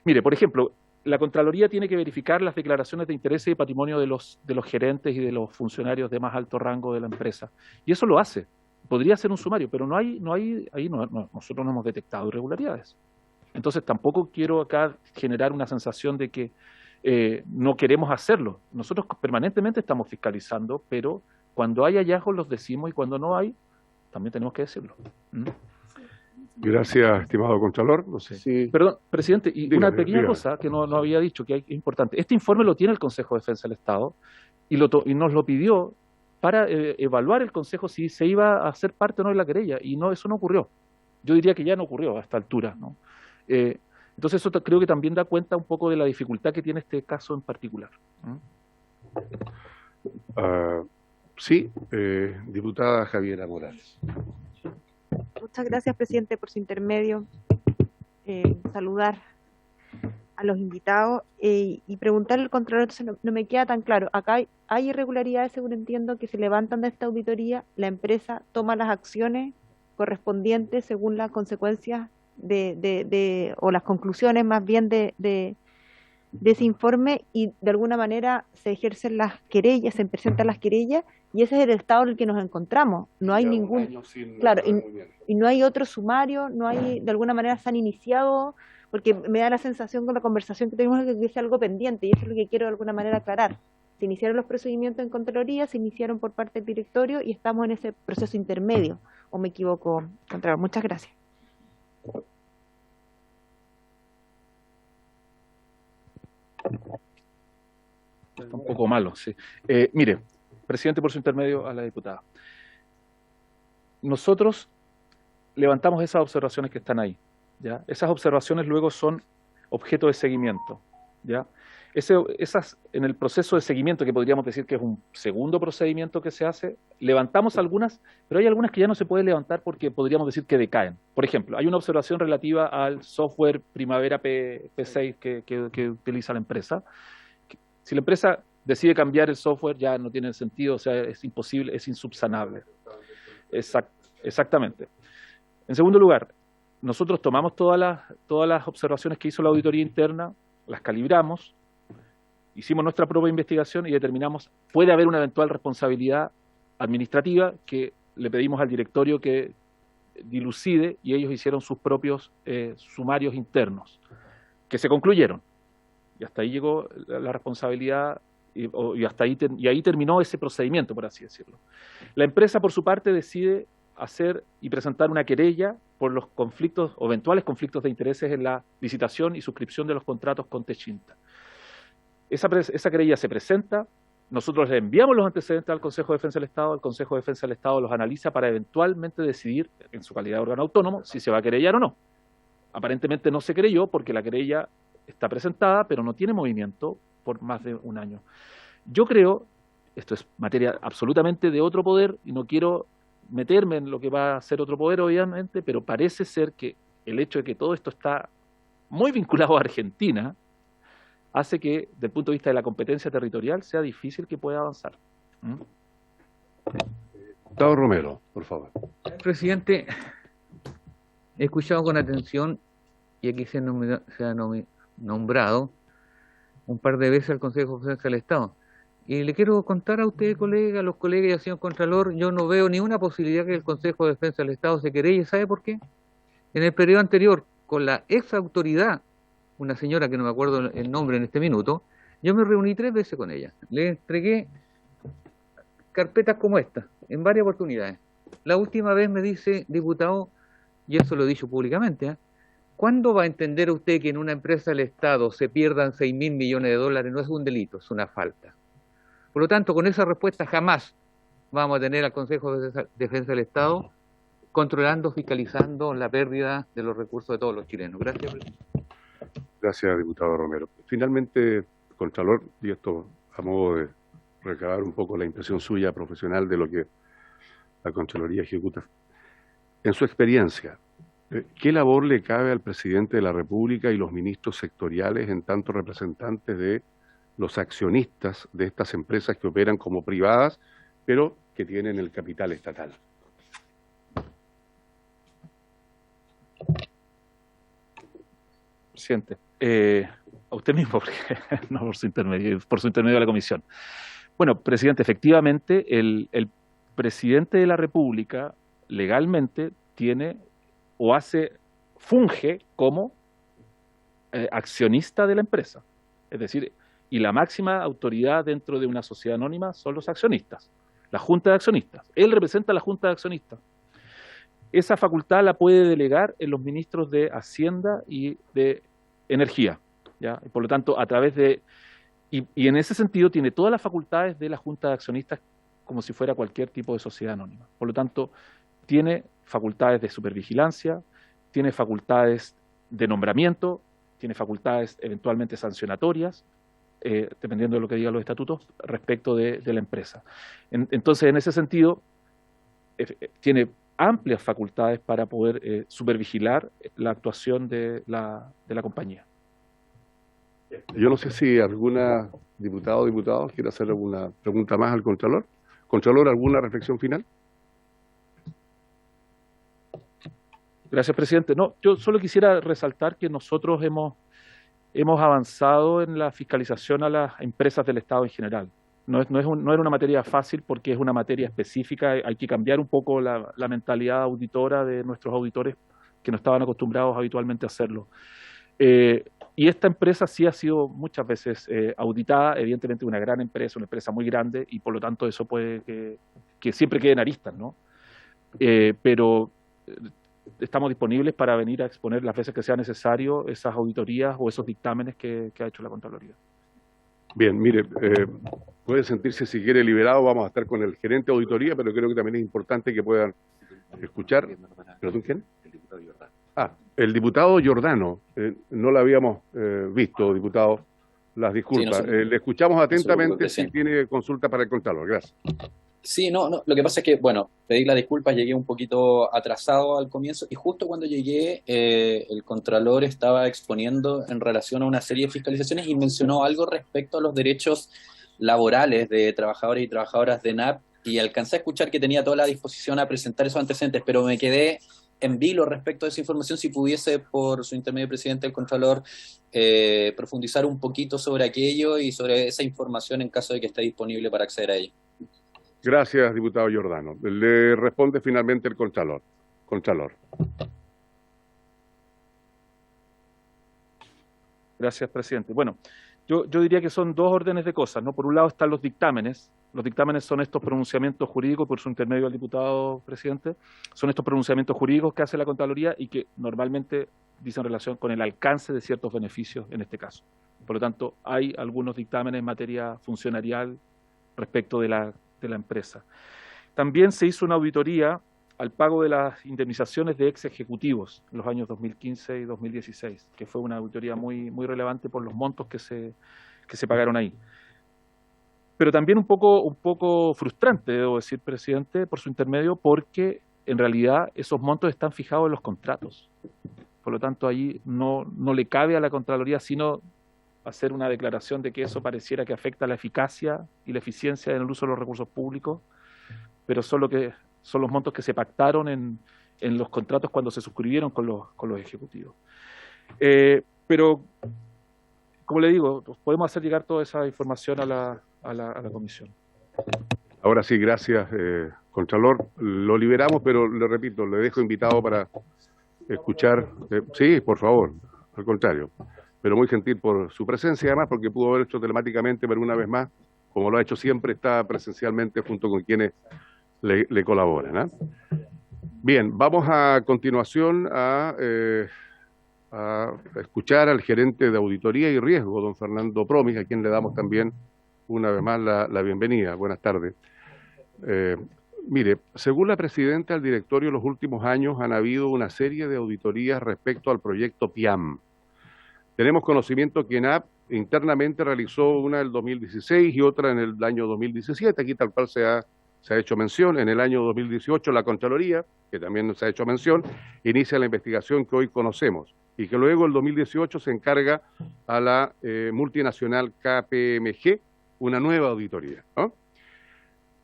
mire, por ejemplo, la Contraloría tiene que verificar las declaraciones de intereses y patrimonio de los gerentes y de los funcionarios de más alto rango de la empresa, y eso lo hace. Podría ser un sumario, pero nosotros no hemos detectado irregularidades. Entonces tampoco quiero acá generar una sensación de que no queremos hacerlo. Nosotros permanentemente estamos fiscalizando, pero cuando hay hallazgos los decimos y cuando no hay, también tenemos que decirlo. Gracias, estimado Contralor. No sé si... Perdón, presidente, y Dígame, una pequeña cosa que no había dicho, que es importante. Este informe lo tiene el Consejo de Defensa del Estado y nos lo pidió para evaluar el Consejo si se iba a hacer parte o no de la querella, y eso no ocurrió. Yo diría que ya no ocurrió a esta altura, ¿no? Entonces eso creo que también da cuenta un poco de la dificultad que tiene este caso en particular. Sí, diputada Javiera Morales. Muchas gracias, presidente, por su intermedio. Saludar a los invitados y preguntarle al Contralor, entonces no me queda tan claro. Acá hay irregularidades, según entiendo, que se levantan de esta auditoría, la empresa toma las acciones correspondientes según las consecuencias o las conclusiones más bien de ese informe, y de alguna manera se ejercen las querellas, se presentan las querellas, y ese es el estado en el que nos encontramos. No hay ningún, claro, y no hay otro sumario, no hay, de alguna manera se han iniciado, porque me da la sensación con la conversación que tenemos que es algo pendiente, y eso es lo que quiero de alguna manera aclarar. Se iniciaron los procedimientos en Contraloría, se iniciaron por parte del directorio y estamos en ese proceso intermedio, o me equivoco, Contralor. Muchas gracias. Está un poco malo, sí. Mire, presidente, por su intermedio a la diputada. Nosotros levantamos esas observaciones que están ahí, ¿ya? Esas observaciones luego son objeto de seguimiento, ¿ya? Esas, en el proceso de seguimiento, que podríamos decir que es un segundo procedimiento que se hace, levantamos algunas, pero hay algunas que ya no se pueden levantar porque podríamos decir que decaen. Por ejemplo, hay una observación relativa al software Primavera P6 que utiliza la empresa. Si la empresa decide cambiar el software, ya no tiene sentido, o sea, es imposible, es insubsanable. Exactamente. En segundo lugar, nosotros tomamos todas las observaciones que hizo la auditoría interna, las calibramos, hicimos nuestra propia investigación y determinamos, puede haber una eventual responsabilidad administrativa que le pedimos al directorio que dilucide, y ellos hicieron sus propios sumarios internos, que se concluyeron. Y hasta ahí llegó la responsabilidad y ahí terminó ese procedimiento, por así decirlo. La empresa, por su parte, decide hacer y presentar una querella por los conflictos o eventuales conflictos de intereses en la licitación y suscripción de los contratos con Techinta. Esa querella se presenta, nosotros le enviamos los antecedentes al Consejo de Defensa del Estado, el Consejo de Defensa del Estado los analiza para eventualmente decidir, en su calidad de órgano autónomo, si se va a querellar o no. Aparentemente no se querelló porque la querella está presentada, pero no tiene movimiento por más de un año. Yo creo, esto es materia absolutamente de otro poder, y no quiero meterme en lo que va a ser otro poder, obviamente, pero parece ser que el hecho de que todo esto está muy vinculado a Argentina hace que, desde el punto de vista de la competencia territorial, sea difícil que pueda avanzar. Diputado Romero, por favor. Presidente, he escuchado con atención, y aquí se ha nombrado un par de veces al Consejo de Defensa del Estado. Y le quiero contar a usted, colega, a los colegas y al señor Contralor, yo no veo ni una posibilidad que el Consejo de Defensa del Estado se querelle. ¿Sabe por qué? En el periodo anterior, con la ex autoridad, una señora que no me acuerdo el nombre en este minuto, yo me reuní 3 veces con ella. Le entregué carpetas como esta, en varias oportunidades. La última vez me dice, diputado, y eso lo he dicho públicamente, ¿cuándo va a entender usted que en una empresa del Estado se pierdan 6.000 millones de dólares? No es un delito, es una falta. Por lo tanto, con esa respuesta jamás vamos a tener al Consejo de Defensa del Estado controlando, fiscalizando la pérdida de los recursos de todos los chilenos. Gracias, presidente. Gracias, diputado Romero. Finalmente, Contralor, y esto a modo de recabar un poco la impresión suya profesional de lo que la Contraloría ejecuta. En su experiencia, ¿qué labor le cabe al presidente de la República y los ministros sectoriales en tanto representantes de los accionistas de estas empresas que operan como privadas, pero que tienen el capital estatal? Presidente, a usted mismo, porque no por su intermedio de la comisión. Bueno, presidente, efectivamente, el presidente de la República legalmente tiene o funge como accionista de la empresa. Es decir, y la máxima autoridad dentro de una sociedad anónima son los accionistas, la Junta de Accionistas. Él representa a la Junta de Accionistas. Esa facultad la puede delegar en los ministros de Hacienda y de Energía, ¿ya? Y por lo tanto, a través de... Y en ese sentido tiene todas las facultades de la Junta de Accionistas como si fuera cualquier tipo de sociedad anónima. Por lo tanto, tiene facultades de supervigilancia, tiene facultades de nombramiento, tiene facultades eventualmente sancionatorias, dependiendo de lo que digan los estatutos, respecto de la empresa. Entonces, en ese sentido, tiene amplias facultades para poder supervigilar la actuación de la compañía. Yo no sé si alguna diputada o diputado quiere hacer alguna pregunta más al Contralor. Contralor, ¿alguna reflexión final? Gracias, presidente. No, yo solo quisiera resaltar que nosotros hemos avanzado en la fiscalización a las empresas del Estado en general. No era una materia fácil porque es una materia específica. Hay que cambiar un poco la mentalidad auditora de nuestros auditores que no estaban acostumbrados habitualmente a hacerlo. Y esta empresa sí ha sido muchas veces auditada, evidentemente una gran empresa, una empresa muy grande, y por lo tanto eso puede que siempre queden aristas, ¿no? Pero estamos disponibles para venir a exponer las veces que sea necesario esas auditorías o esos dictámenes que ha hecho la Contraloría. Bien, mire, puede sentirse si quiere liberado, vamos a estar con el gerente de auditoría, pero creo que también es importante que puedan escuchar. ¿Perdón, quién? El diputado Giordano. El diputado Giordano, no lo habíamos visto, diputado, las disculpas. Sí, le escuchamos atentamente si tiene consulta para el Contralor. Gracias. Sí, no, lo que pasa es que, bueno, pedí las disculpas, llegué un poquito atrasado al comienzo y justo cuando llegué el Contralor estaba exponiendo en relación a una serie de fiscalizaciones y mencionó algo respecto a los derechos laborales de trabajadores y trabajadoras de NAP y alcancé a escuchar que tenía toda la disposición a presentar esos antecedentes, pero me quedé en vilo respecto a esa información. Si pudiese, por su intermedio, presidente, el Contralor, profundizar un poquito sobre aquello y sobre esa información en caso de que esté disponible para acceder a ella. Gracias, diputado Giordano. Le responde finalmente el Contralor. Contralor. Gracias, presidente. Bueno, yo diría que son dos órdenes de cosas, ¿no? Por un lado están los dictámenes. Los dictámenes son estos pronunciamientos jurídicos, por su intermedio al diputado presidente, son estos pronunciamientos jurídicos que hace la Contraloría y que normalmente dicen relación con el alcance de ciertos beneficios en este caso. Por lo tanto, hay algunos dictámenes en materia funcionarial respecto de la empresa. También se hizo una auditoría al pago de las indemnizaciones de ex ejecutivos en los años 2015 y 2016, que fue una auditoría muy relevante por los montos que se pagaron ahí. Pero también un poco frustrante, debo decir, presidente, por su intermedio, porque en realidad esos montos están fijados en los contratos. Por lo tanto, ahí no le cabe a la Contraloría sino hacer una declaración de que eso pareciera que afecta la eficacia y la eficiencia en el uso de los recursos públicos, pero son los montos que se pactaron en los contratos cuando se suscribieron con los ejecutivos. Pero, como le digo, podemos hacer llegar toda esa información a la comisión. Ahora sí, gracias, Contralor. Lo liberamos, pero le repito, le dejo invitado para escuchar. Sí, por favor, al contrario. Pero muy gentil por su presencia, además, porque pudo haber hecho telemáticamente, pero una vez más, como lo ha hecho siempre, está presencialmente junto con quienes le colaboran, ¿eh? Bien, vamos a continuación a escuchar al gerente de Auditoría y Riesgo, don Fernando Promis, a quien le damos también una vez más la bienvenida. Buenas tardes. Mire, según la presidenta del directorio, en los últimos años han habido una serie de auditorías respecto al proyecto PIAM. Tenemos conocimiento que ENAP internamente realizó una en el 2016 y otra en el año 2017, aquí tal cual se ha hecho mención. En el año 2018 la Contraloría, que también se ha hecho mención, inicia la investigación que hoy conocemos y que luego el 2018 se encarga a la multinacional KPMG una nueva auditoría, ¿no?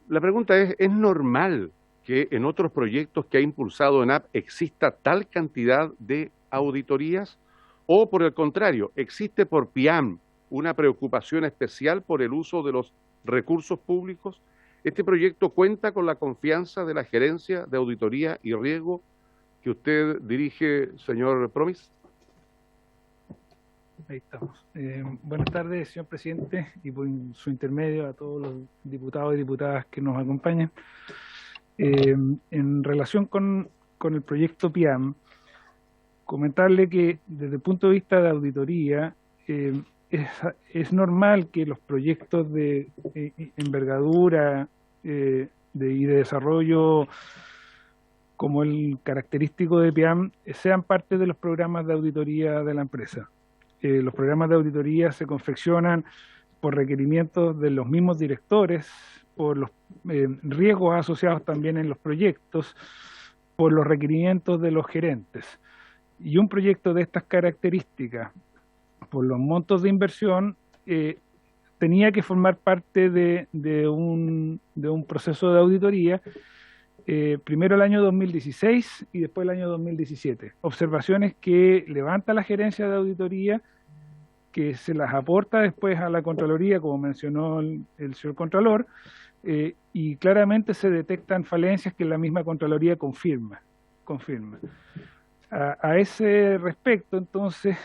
La pregunta ¿es normal que en otros proyectos que ha impulsado ENAP exista tal cantidad de auditorías? ¿O por el contrario, existe por PIAM una preocupación especial por el uso de los recursos públicos? ¿Este proyecto cuenta con la confianza de la Gerencia de Auditoría y Riesgo que usted dirige, señor Promis? Ahí estamos. Buenas tardes, señor presidente, y por su intermedio a todos los diputados y diputadas que nos acompañan. En relación con el proyecto PIAM, comentarle que desde el punto de vista de auditoría, es normal que los proyectos de envergadura y de desarrollo como el característico de PIAM sean parte de los programas de auditoría de la empresa. Los programas de auditoría se confeccionan por requerimientos de los mismos directores, por los riesgos asociados también en los proyectos, por los requerimientos de los gerentes. Y un proyecto de estas características, por los montos de inversión, tenía que formar parte de un proceso de auditoría, primero el año 2016 y después el año 2017. Observaciones que levanta la gerencia de auditoría, que se las aporta después a la Contraloría, como mencionó el señor Contralor, y claramente se detectan falencias que la misma Contraloría confirma. A ese respecto, entonces,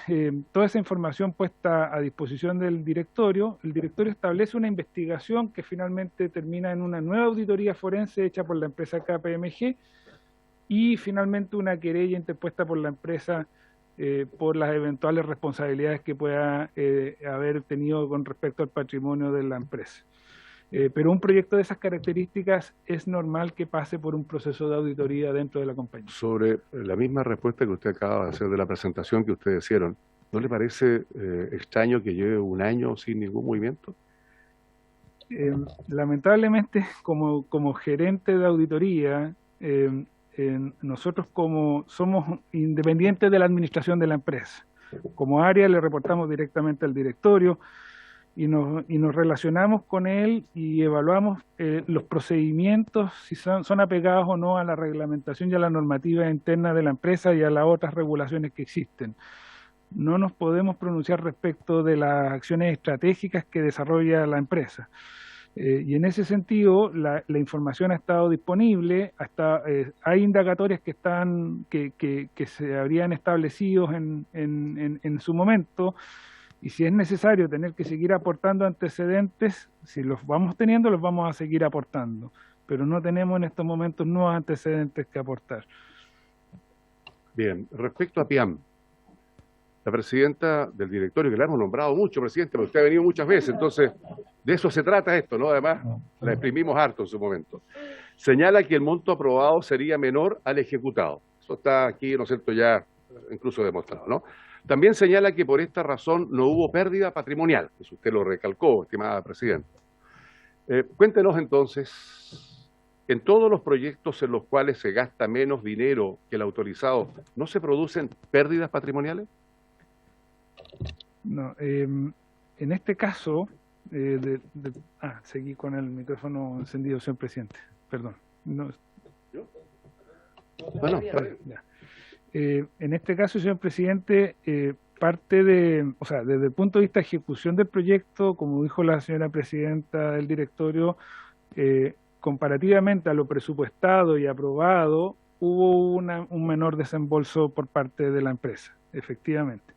toda esa información puesta a disposición del directorio, el directorio establece una investigación que finalmente termina en una nueva auditoría forense hecha por la empresa KPMG y finalmente una querella interpuesta por la empresa por las eventuales responsabilidades que pueda haber tenido con respecto al patrimonio de la empresa. Pero un proyecto de esas características es normal que pase por un proceso de auditoría dentro de la compañía. Sobre la misma respuesta que usted acaba de hacer de la presentación que ustedes hicieron, ¿no le parece extraño que lleve un año sin ningún movimiento? Lamentablemente, como gerente de auditoría, nosotros como somos independientes de la administración de la empresa, como área le reportamos directamente al directorio, y nos relacionamos con él y evaluamos los procedimientos, si son apegados o no a la reglamentación y a la normativa interna de la empresa y a las otras regulaciones que existen. No nos podemos pronunciar respecto de las acciones estratégicas que desarrolla la empresa. Y en ese sentido, la información ha estado disponible, hay indagatorias que se habrían establecido en su momento. Y si es necesario tener que seguir aportando antecedentes, si los vamos teniendo, los vamos a seguir aportando. Pero no tenemos en estos momentos nuevos antecedentes que aportar. Bien, respecto a PIAM, la presidenta del directorio, que la hemos nombrado mucho, presidente, pero usted ha venido muchas veces, entonces de eso se trata esto, ¿no? Además, la exprimimos harto en su momento. Señala que el monto aprobado sería menor al ejecutado. Eso está aquí, ¿no es cierto?, ya incluso demostrado, ¿no? También señala que por esta razón no hubo pérdida patrimonial, eso usted lo recalcó, estimada presidenta. Cuéntenos entonces, en todos los proyectos en los cuales se gasta menos dinero que el autorizado, ¿no se producen pérdidas patrimoniales? No, en este caso, seguí con el micrófono encendido, señor presidente, perdón. No, ¿yo? Bueno, ya. En este caso, señor presidente, desde el punto de vista de ejecución del proyecto, como dijo la señora presidenta del directorio, comparativamente a lo presupuestado y aprobado, hubo un menor desembolso por parte de la empresa, efectivamente.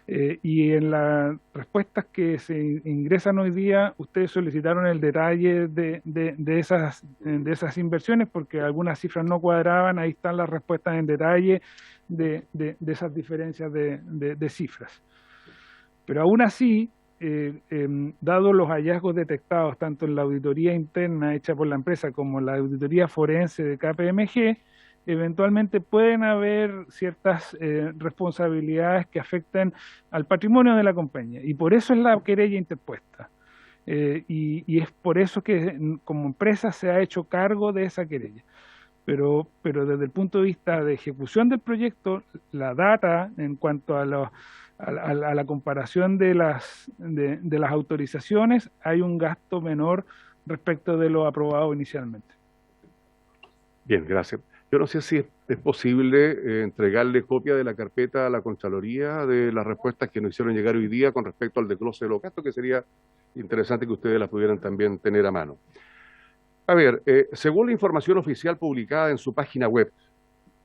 Y en las respuestas que se ingresan hoy día, ustedes solicitaron el detalle de esas inversiones porque algunas cifras no cuadraban, ahí están las respuestas en detalle de esas diferencias de cifras. Pero aún así, dado los hallazgos detectados tanto en la auditoría interna hecha por la empresa como en la auditoría forense de KPMG, eventualmente pueden haber ciertas responsabilidades que afecten al patrimonio de la compañía, y por eso es la querella interpuesta. Y es por eso que como empresa se ha hecho cargo de esa querella. Pero desde el punto de vista de ejecución del proyecto, la data en cuanto a la comparación de las autorizaciones, hay un gasto menor respecto de lo aprobado inicialmente. Bien, gracias. Yo no sé si es posible entregarle copia de la carpeta a la Contraloría de las respuestas que nos hicieron llegar hoy día con respecto al desglose de los gastos, que sería interesante que ustedes las pudieran también tener a mano. A ver, según la información oficial publicada en su página web,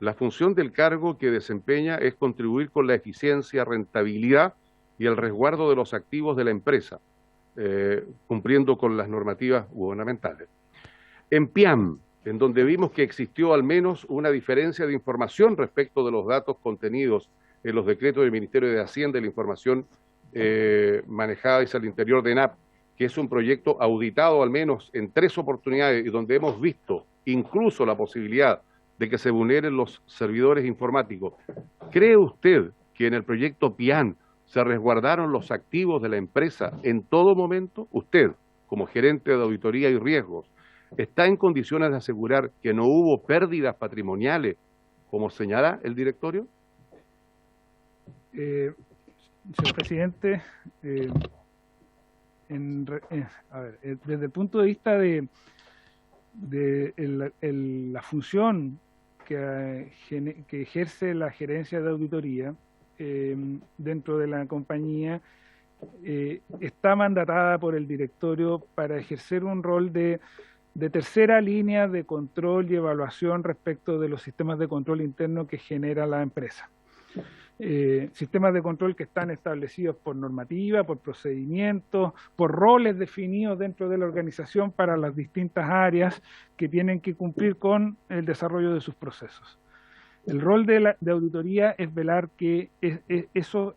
la función del cargo que desempeña es contribuir con la eficiencia, rentabilidad y el resguardo de los activos de la empresa, cumpliendo con las normativas gubernamentales. En PIAM, en donde vimos que existió al menos una diferencia de información respecto de los datos contenidos en los decretos del Ministerio de Hacienda y la información manejada hacia el interior de ENAP, que es un proyecto auditado al menos en 3 oportunidades y donde hemos visto incluso la posibilidad de que se vulneren los servidores informáticos. ¿Cree usted que en el proyecto PIAN se resguardaron los activos de la empresa en todo momento? Usted, como gerente de auditoría y riesgos, ¿está en condiciones de asegurar que no hubo pérdidas patrimoniales, como señala el directorio? Señor presidente, desde el punto de vista de la función que ejerce la gerencia de auditoría dentro de la compañía, está mandatada por el directorio para ejercer un rol de tercera línea de control y evaluación respecto de los sistemas de control interno que genera la empresa. Sistemas de control que están establecidos por normativa, por procedimientos, por roles definidos dentro de la organización para las distintas áreas que tienen que cumplir con el desarrollo de sus procesos. El rol de auditoría es velar que esos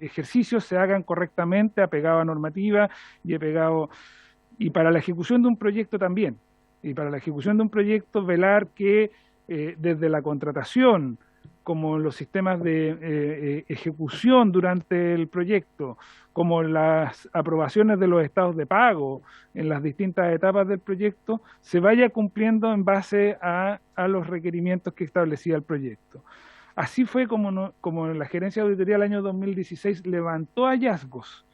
ejercicios se hagan correctamente, apegado a normativa y para la ejecución de un proyecto también. Y para la ejecución de un proyecto velar que desde la contratación, como los sistemas de ejecución durante el proyecto, como las aprobaciones de los estados de pago en las distintas etapas del proyecto, se vaya cumpliendo en base a los requerimientos que establecía el proyecto. Así fue como la gerencia de auditoría del año 2016 levantó hallazgos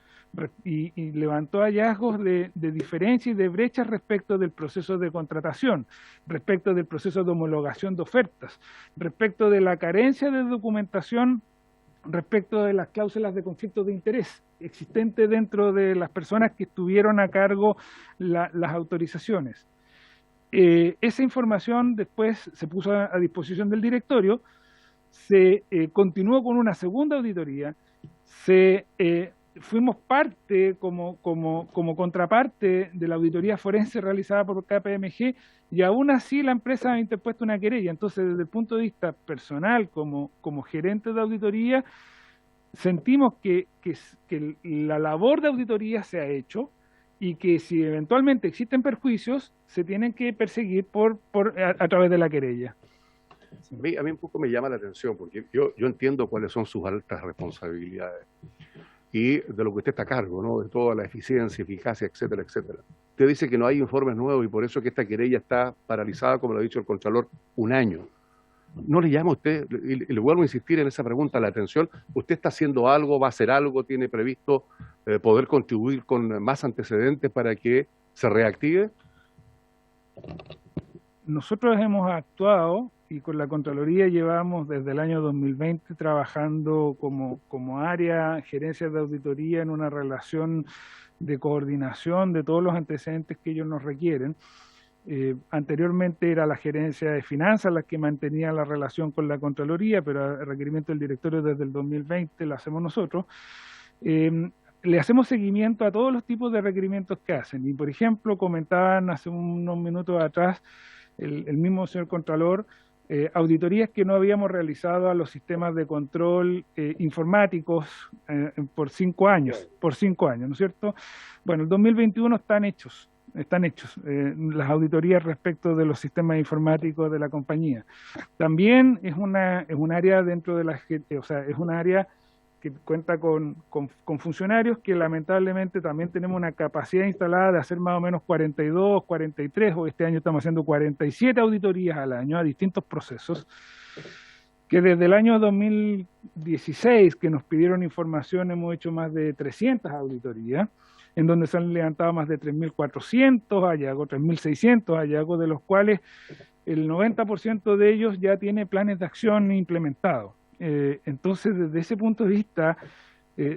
y levantó hallazgos de diferencia y de brechas respecto del proceso de contratación, respecto del proceso de homologación de ofertas, respecto de la carencia de documentación, respecto de las cláusulas de conflicto de interés existentes dentro de las personas que estuvieron a cargo las autorizaciones. Esa información después se puso a disposición del directorio, se continuó con una segunda auditoría, fuimos parte como contraparte de la auditoría forense realizada por KPMG y aún así la empresa ha interpuesto una querella. Entonces, desde el punto de vista personal, como gerente de auditoría, sentimos que la labor de auditoría se ha hecho y que si eventualmente existen perjuicios, se tienen que perseguir a través de la querella. A mí un poco me llama la atención, porque yo entiendo cuáles son sus altas responsabilidades y de lo que usted está a cargo, ¿no? De toda la eficiencia, eficacia, etcétera, etcétera. Usted dice que no hay informes nuevos y por eso que esta querella está paralizada, como lo ha dicho el Contralor, 1 año. ¿No le llama a usted, y le vuelvo a insistir en esa pregunta, la atención? ¿Usted está haciendo algo, va a hacer algo, tiene previsto poder contribuir con más antecedentes para que se reactive? Nosotros hemos actuado y con la Contraloría llevamos desde el año 2020 trabajando como área, gerencia de auditoría en una relación de coordinación de todos los antecedentes que ellos nos requieren. Anteriormente era la gerencia de finanzas la que mantenía la relación con la Contraloría, pero a requerimiento del directorio desde el 2020 lo hacemos nosotros. Le hacemos seguimiento a todos los tipos de requerimientos que hacen. Y por ejemplo, comentaban hace unos minutos atrás el mismo señor Contralor auditorías que no habíamos realizado a los sistemas de control informáticos por 5 años, ¿no es cierto? Bueno, el 2021 están hechos las auditorías respecto de los sistemas informáticos de la compañía. También es un área dentro de es un área que cuenta con funcionarios que lamentablemente también tenemos una capacidad instalada de hacer más o menos 42, 43, o este año estamos haciendo 47 auditorías al año a distintos procesos, que desde el año 2016 que nos pidieron información hemos hecho más de 300 auditorías, en donde se han levantado más de 3.400 hallazgos, 3.600 hallazgos, de los cuales el 90% de ellos ya tiene planes de acción implementados. Entonces, desde ese punto de vista,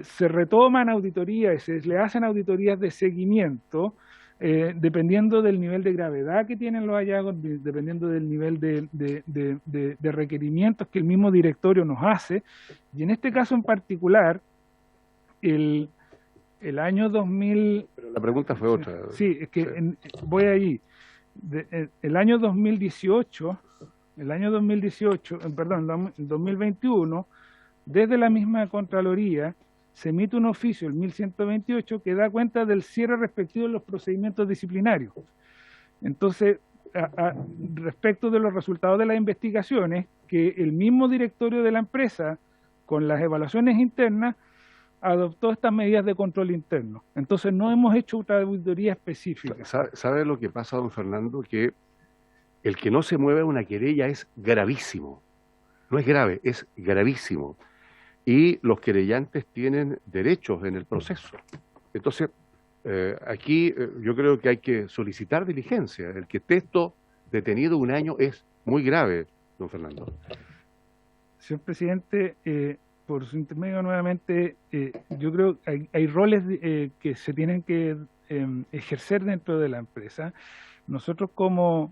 se retoman auditorías, se le hacen auditorías de seguimiento, dependiendo del nivel de gravedad que tienen los hallazgos, dependiendo del nivel de requerimientos que el mismo directorio nos hace. Y en este caso en particular, el año 2000... Pero la pregunta fue otra. Sí, es que voy allí. El año 2018... El 2021, desde la misma Contraloría, se emite un oficio, el 1128, que da cuenta del cierre respectivo de los procedimientos disciplinarios. Entonces, respecto de los resultados de las investigaciones, que el mismo directorio de la empresa, con las evaluaciones internas, adoptó estas medidas de control interno. Entonces, no hemos hecho otra auditoría específica. ¿Sabe lo que pasa, don Fernando? Que el que no se mueve una querella es gravísimo. No es grave, es gravísimo. Y los querellantes tienen derechos en el proceso. Entonces, aquí yo creo que hay que solicitar diligencia. El que esté esto detenido un año es muy grave, don Fernando. Señor presidente, por su intermedio nuevamente, yo creo que hay roles que se tienen que ejercer dentro de la empresa. Nosotros como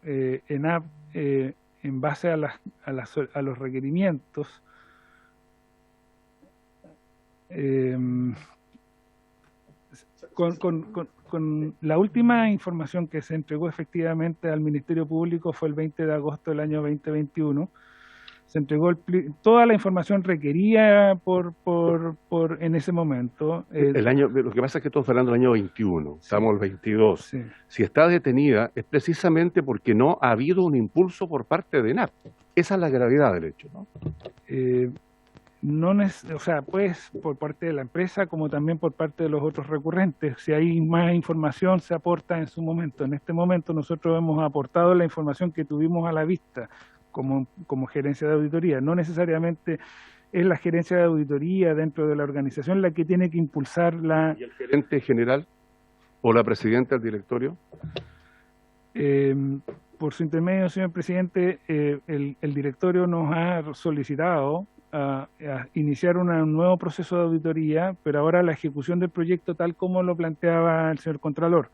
ENAP, en base a los requerimientos, con la última información que se entregó efectivamente al Ministerio Público fue el 20 de agosto del año 2021, se entregó toda la información requerida en ese momento. Lo que pasa es que estamos hablando del año 21, sí. Estamos el 22. Sí. Si está detenida es precisamente porque no ha habido un impulso por parte de ENAP. Esa es la gravedad del hecho, ¿no? Pues por parte de la empresa como también por parte de los otros recurrentes. Si hay más información se aporta en su momento. En este momento nosotros hemos aportado la información que tuvimos a la vista como gerencia de auditoría. No necesariamente es la gerencia de auditoría dentro de la organización la que tiene que impulsar la... ¿Y el gerente general o la presidenta del directorio? Por su intermedio, señor presidente, el directorio nos ha solicitado a iniciar un nuevo proceso de auditoría, pero ahora la ejecución del proyecto tal como lo planteaba el señor Contralor.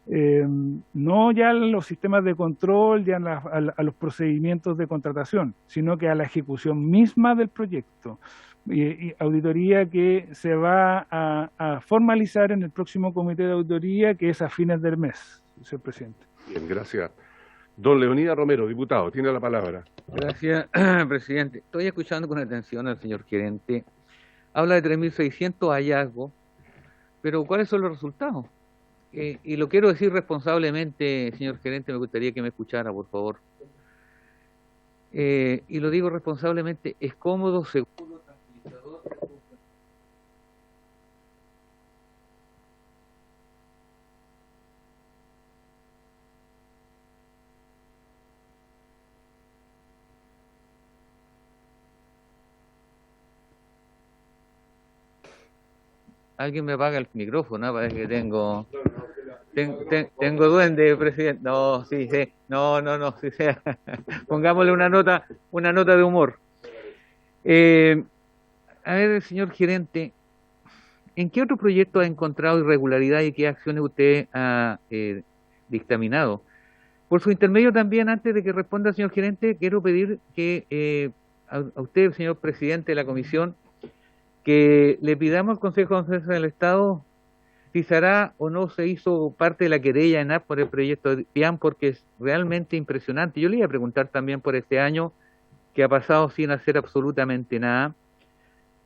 No ya los sistemas de control, ya a los procedimientos de contratación, sino que a la ejecución misma del proyecto. Y auditoría que se va a formalizar en el próximo comité de auditoría, que es a fines del mes, señor presidente. Bien, gracias. Don Leonidas Romero, diputado, tiene la palabra. Gracias, presidente. Estoy escuchando con atención al señor gerente. Habla de 3.600 hallazgos, pero ¿cuáles son los resultados? Y lo quiero decir responsablemente, señor gerente, me gustaría que me escuchara, por favor. Y lo digo responsablemente, es cómodo, seguro, tranquilizador. Alguien me apaga el micrófono, parece que tengo duende, presidente. No, sí. No, sí, sea. Pongámosle una nota de humor. A ver, señor gerente, ¿en qué otro proyecto ha encontrado irregularidad y qué acciones usted ha dictaminado? Por su intermedio también, antes de que responda, señor gerente, quiero pedir que a usted, señor presidente de la comisión, que le pidamos al Consejo de Defensa del Estado si se hará o no se hizo parte de la querella en ENAP por el proyecto PIAM, porque es realmente impresionante. Yo le iba a preguntar también por este año que ha pasado sin hacer absolutamente nada,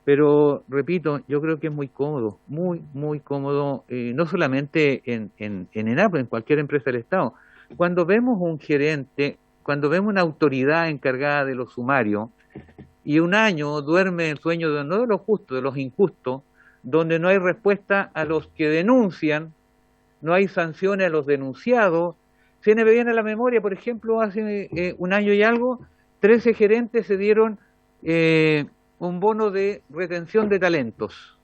pero repito, yo creo que es muy cómodo, muy cómodo, no solamente en ENAP, en cualquier empresa del Estado. Cuando vemos un gerente, cuando vemos una autoridad encargada de los sumarios, y un año duerme el sueño de, no de los justos, de los injustos, donde no hay respuesta a los que denuncian, no hay sanciones a los denunciados. Se me viene a la memoria, por ejemplo, hace un año y algo, 13 gerentes se dieron un bono de retención de talentos,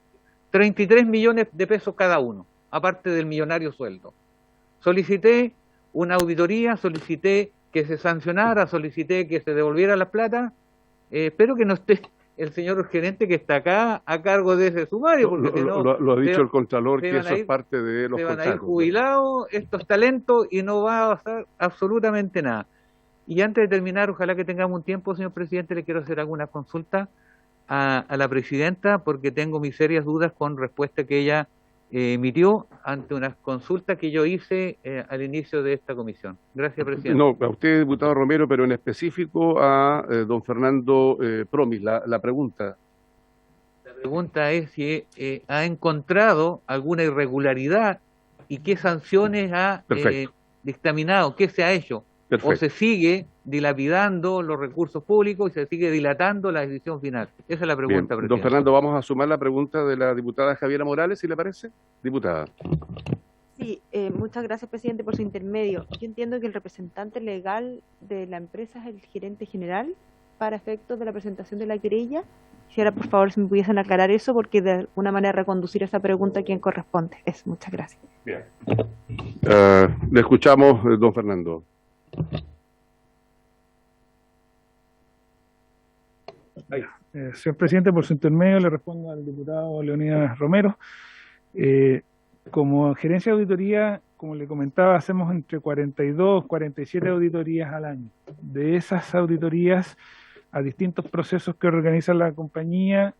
33 millones de pesos cada uno, aparte del millonario sueldo. Solicité una auditoría, solicité que se sancionara, solicité que se devolviera la plata. Espero que no esté el señor gerente que está acá a cargo de ese sumario, porque si no, lo ha dicho el Contralor, que eso es parte de los se van a ir contratos. jubilados estos talentos y no va a pasar absolutamente nada. Y antes de terminar, ojalá que tengamos un tiempo, señor presidente, le quiero hacer alguna consulta a la presidenta, porque tengo mis serias dudas con respuesta que ella emitió ante unas consultas que yo hice al inicio de esta comisión. Gracias, presidente. No, a usted, diputado Romero, pero en específico a don Fernando Promis, la pregunta. La pregunta es si ha encontrado alguna irregularidad y qué sanciones ha dictaminado, qué se ha hecho. Perfecto. O se sigue dilapidando los recursos públicos y se sigue dilatando la decisión final. Esa es la pregunta, Bien. presidente. Don Fernando, vamos a sumar la pregunta de la diputada Javiera Morales, si le parece. Diputada. Sí, muchas gracias, presidente, por su intermedio. Yo entiendo que el representante legal de la empresa es el gerente general para efectos de la presentación de la querella. Quisiera, por favor, si me pudiesen aclarar eso, porque de alguna manera reconducir esa pregunta a quien corresponde. Muchas gracias. Bien. Le escuchamos, don Fernando. Señor presidente, por su intermedio le respondo al diputado Leonidas Romero. Como gerencia de auditoría, como le comentaba, hacemos entre 42 47 auditorías al año. De esas auditorías a distintos procesos que organiza la compañía,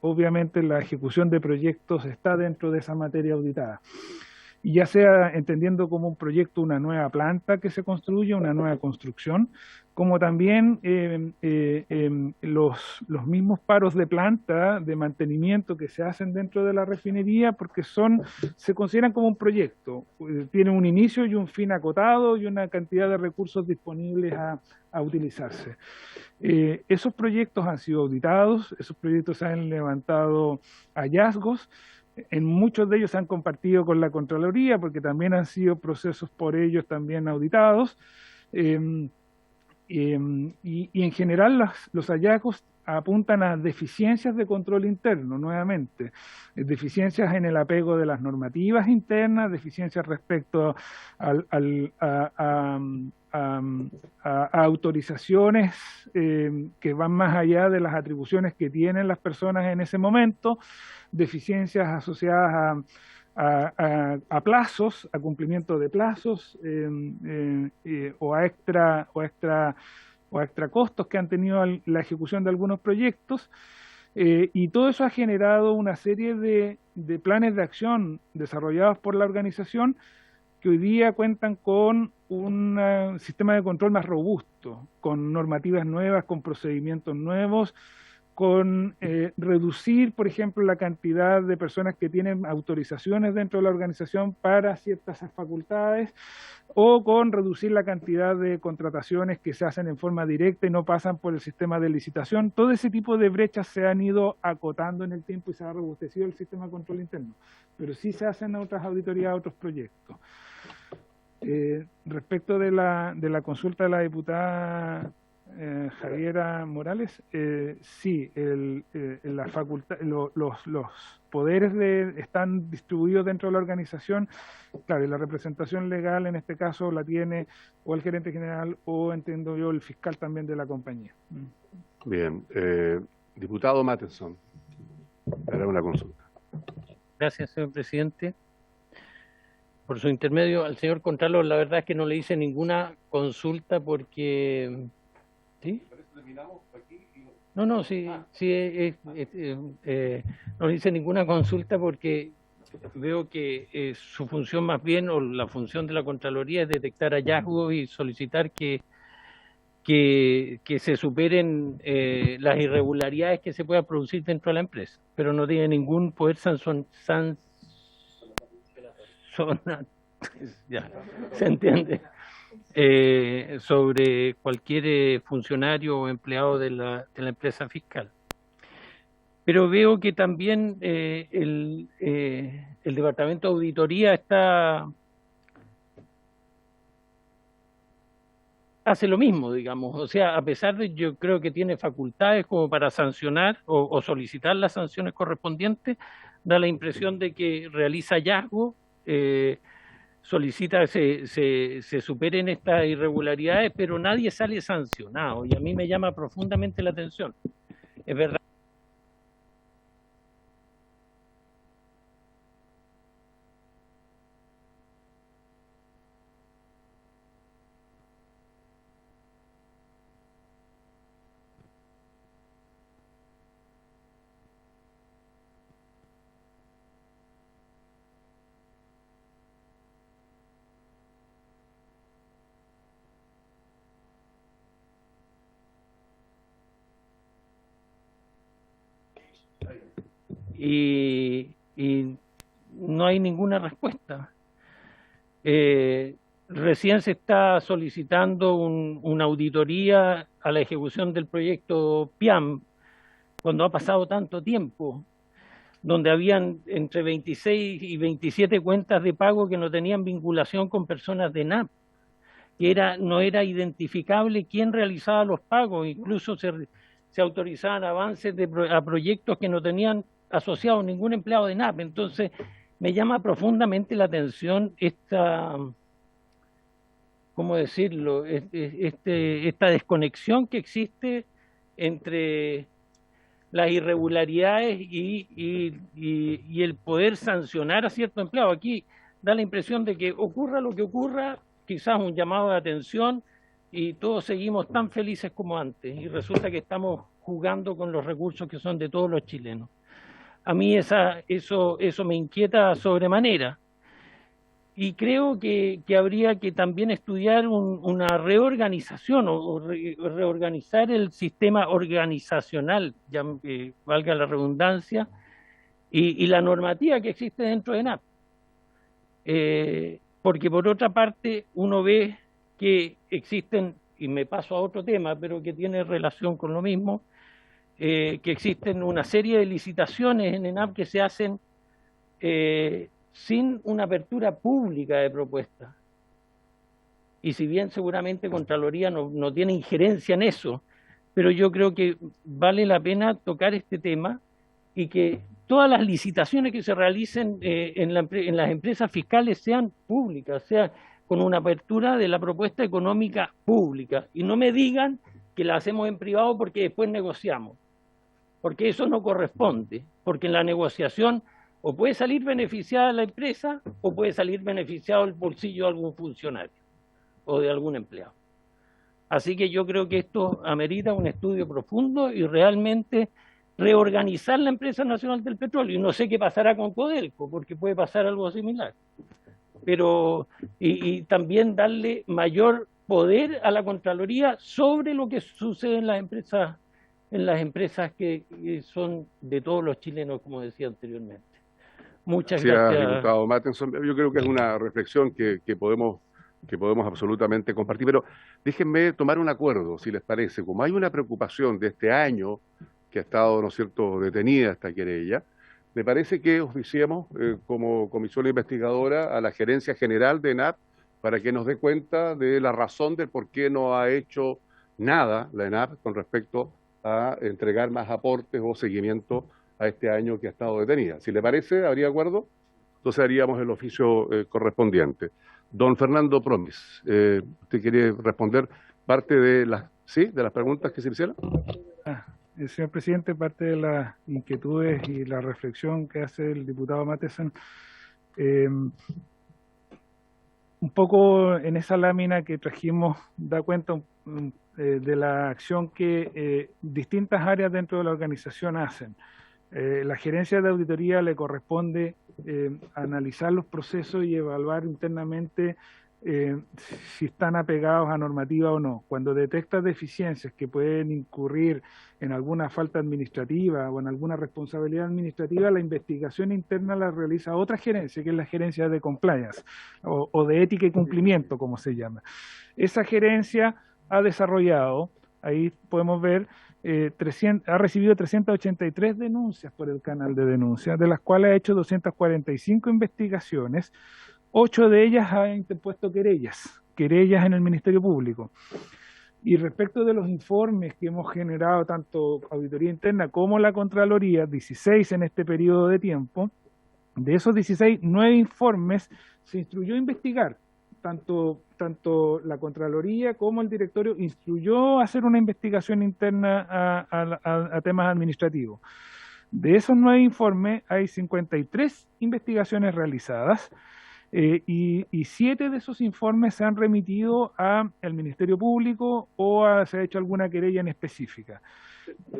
obviamente la ejecución de proyectos está dentro de esa materia auditada. Y ya sea entendiendo como un proyecto una nueva planta que se construye, una nueva construcción, como también los mismos paros de planta de mantenimiento que se hacen dentro de la refinería, porque se consideran como un proyecto, tienen un inicio y un fin acotado y una cantidad de recursos disponibles a utilizarse. Esos proyectos han sido auditados, esos proyectos han levantado hallazgos. En muchos de ellos se han compartido con la Contraloría, porque también han sido procesos por ellos también auditados. Y en general los hallazgos apuntan a deficiencias de control interno, nuevamente. Deficiencias en el apego de las normativas internas, deficiencias respecto a autorizaciones que van más allá de las atribuciones que tienen las personas en ese momento, deficiencias asociadas a plazos, a cumplimiento de plazos o a extra costos que han tenido la ejecución de algunos proyectos, y todo eso ha generado una serie de planes de acción desarrollados por la organización que hoy día cuentan con un sistema de control más robusto, con normativas nuevas, con procedimientos nuevos, con reducir, por ejemplo, la cantidad de personas que tienen autorizaciones dentro de la organización para ciertas facultades, o con reducir la cantidad de contrataciones que se hacen en forma directa y no pasan por el sistema de licitación. Todo ese tipo de brechas se han ido acotando en el tiempo y se ha robustecido el sistema de control interno, pero sí se hacen otras auditorías a otros proyectos. Respecto de la consulta de la diputada Javiera Morales, sí, la facultad, los poderes están distribuidos dentro de la organización. Claro, y la representación legal en este caso la tiene o el gerente general o, entiendo yo, el fiscal también de la compañía. Bien, diputado Matteson, hará una consulta. Gracias, señor presidente. Por su intermedio al señor Contralor, la verdad es que no le hice ninguna consulta porque... ¿Sí? No le hice ninguna consulta porque veo que su función más bien, o la función de la Contraloría, es detectar hallazgos y solicitar que se superen las irregularidades que se puedan producir dentro de la empresa, pero no tiene ningún poder ya, ¿se entiende? Sobre cualquier funcionario o empleado de la empresa fiscal. Pero veo que también el Departamento de Auditoría hace lo mismo, digamos. O sea, a pesar de, yo creo que tiene facultades como para sancionar o solicitar las sanciones correspondientes, da la impresión de que realiza hallazgos, solicita se superen estas irregularidades, pero nadie sale sancionado, y a mí me llama profundamente la atención. Es verdad. Y no hay ninguna respuesta. Recién se está solicitando una auditoría a la ejecución del proyecto PIAM, cuando ha pasado tanto tiempo, donde habían entre 26 y 27 cuentas de pago que no tenían vinculación con personas de ENAP, que no era identificable quién realizaba los pagos, incluso se autorizaban avances a proyectos que no tenían asociado ningún empleado de ENAP. Entonces, me llama profundamente la atención ¿cómo decirlo? Esta desconexión que existe entre las irregularidades y el poder sancionar a cierto empleado. Aquí da la impresión de que ocurra lo que ocurra, quizás un llamado de atención, y todos seguimos tan felices como antes, y resulta que estamos jugando con los recursos que son de todos los chilenos. A mí eso me inquieta sobremanera, y creo que habría que también estudiar una reorganización o reorganizar el sistema organizacional, ya, valga la redundancia, y la normativa que existe dentro de ENAP. Porque por otra parte uno ve que existen, y me paso a otro tema, pero que tiene relación con lo mismo, que existen una serie de licitaciones en ENAP que se hacen sin una apertura pública de propuestas. Y si bien seguramente Contraloría no tiene injerencia en eso, pero yo creo que vale la pena tocar este tema, y que todas las licitaciones que se realicen en las empresas fiscales sean públicas, sean con una apertura de la propuesta económica pública, y no me digan que la hacemos en privado porque después negociamos, porque eso no corresponde, porque en la negociación o puede salir beneficiada la empresa o puede salir beneficiado el bolsillo de algún funcionario o de algún empleado. Así que yo creo que esto amerita un estudio profundo y realmente reorganizar la empresa nacional del petróleo. Y no sé qué pasará con Codelco, porque puede pasar algo similar. Pero y también darle mayor poder a la Contraloría sobre lo que sucede en las empresas que son de todos los chilenos, como decía anteriormente. Muchas gracias. Diputado Mattenson, yo creo que es una reflexión que podemos absolutamente compartir, pero déjenme tomar un acuerdo, si les parece. Como hay una preocupación de este año que ha estado, ¿no es cierto?, detenida esta querella, me parece que oficiemos como comisión investigadora a la Gerencia General de ENAP para que nos dé cuenta de la razón del por qué no ha hecho nada la ENAP con respecto a entregar más aportes o seguimiento a este año que ha estado detenida. Si le parece, ¿habría acuerdo? Entonces haríamos el oficio correspondiente. Don Fernando Promis, ¿usted quiere responder parte de las preguntas que se le hicieron? Señor presidente, parte de las inquietudes y la reflexión que hace el diputado Mattenson, un poco en esa lámina que trajimos da cuenta de la acción que distintas áreas dentro de la organización hacen. La gerencia de auditoría le corresponde analizar los procesos y evaluar internamente si están apegados a normativa o no. Cuando detecta deficiencias que pueden incurrir en alguna falta administrativa o en alguna responsabilidad administrativa, la investigación interna la realiza otra gerencia, que es la gerencia de compliance o de ética y cumplimiento, como se llama. Esa gerencia ha desarrollado, ahí podemos ver, ha recibido 383 denuncias por el canal de denuncias, de las cuales ha hecho 245 investigaciones. 8 de ellas han interpuesto querellas en el Ministerio Público. Y respecto de los informes que hemos generado, tanto Auditoría Interna como la Contraloría, 16 en este periodo de tiempo, de esos 16, 9 informes se instruyó a investigar. Tanto la Contraloría como el Directorio instruyó a hacer una investigación interna a temas administrativos. De esos 9 informes hay 53 investigaciones realizadas, y 7 de esos informes se han remitido al Ministerio Público o se ha hecho alguna querella en específica.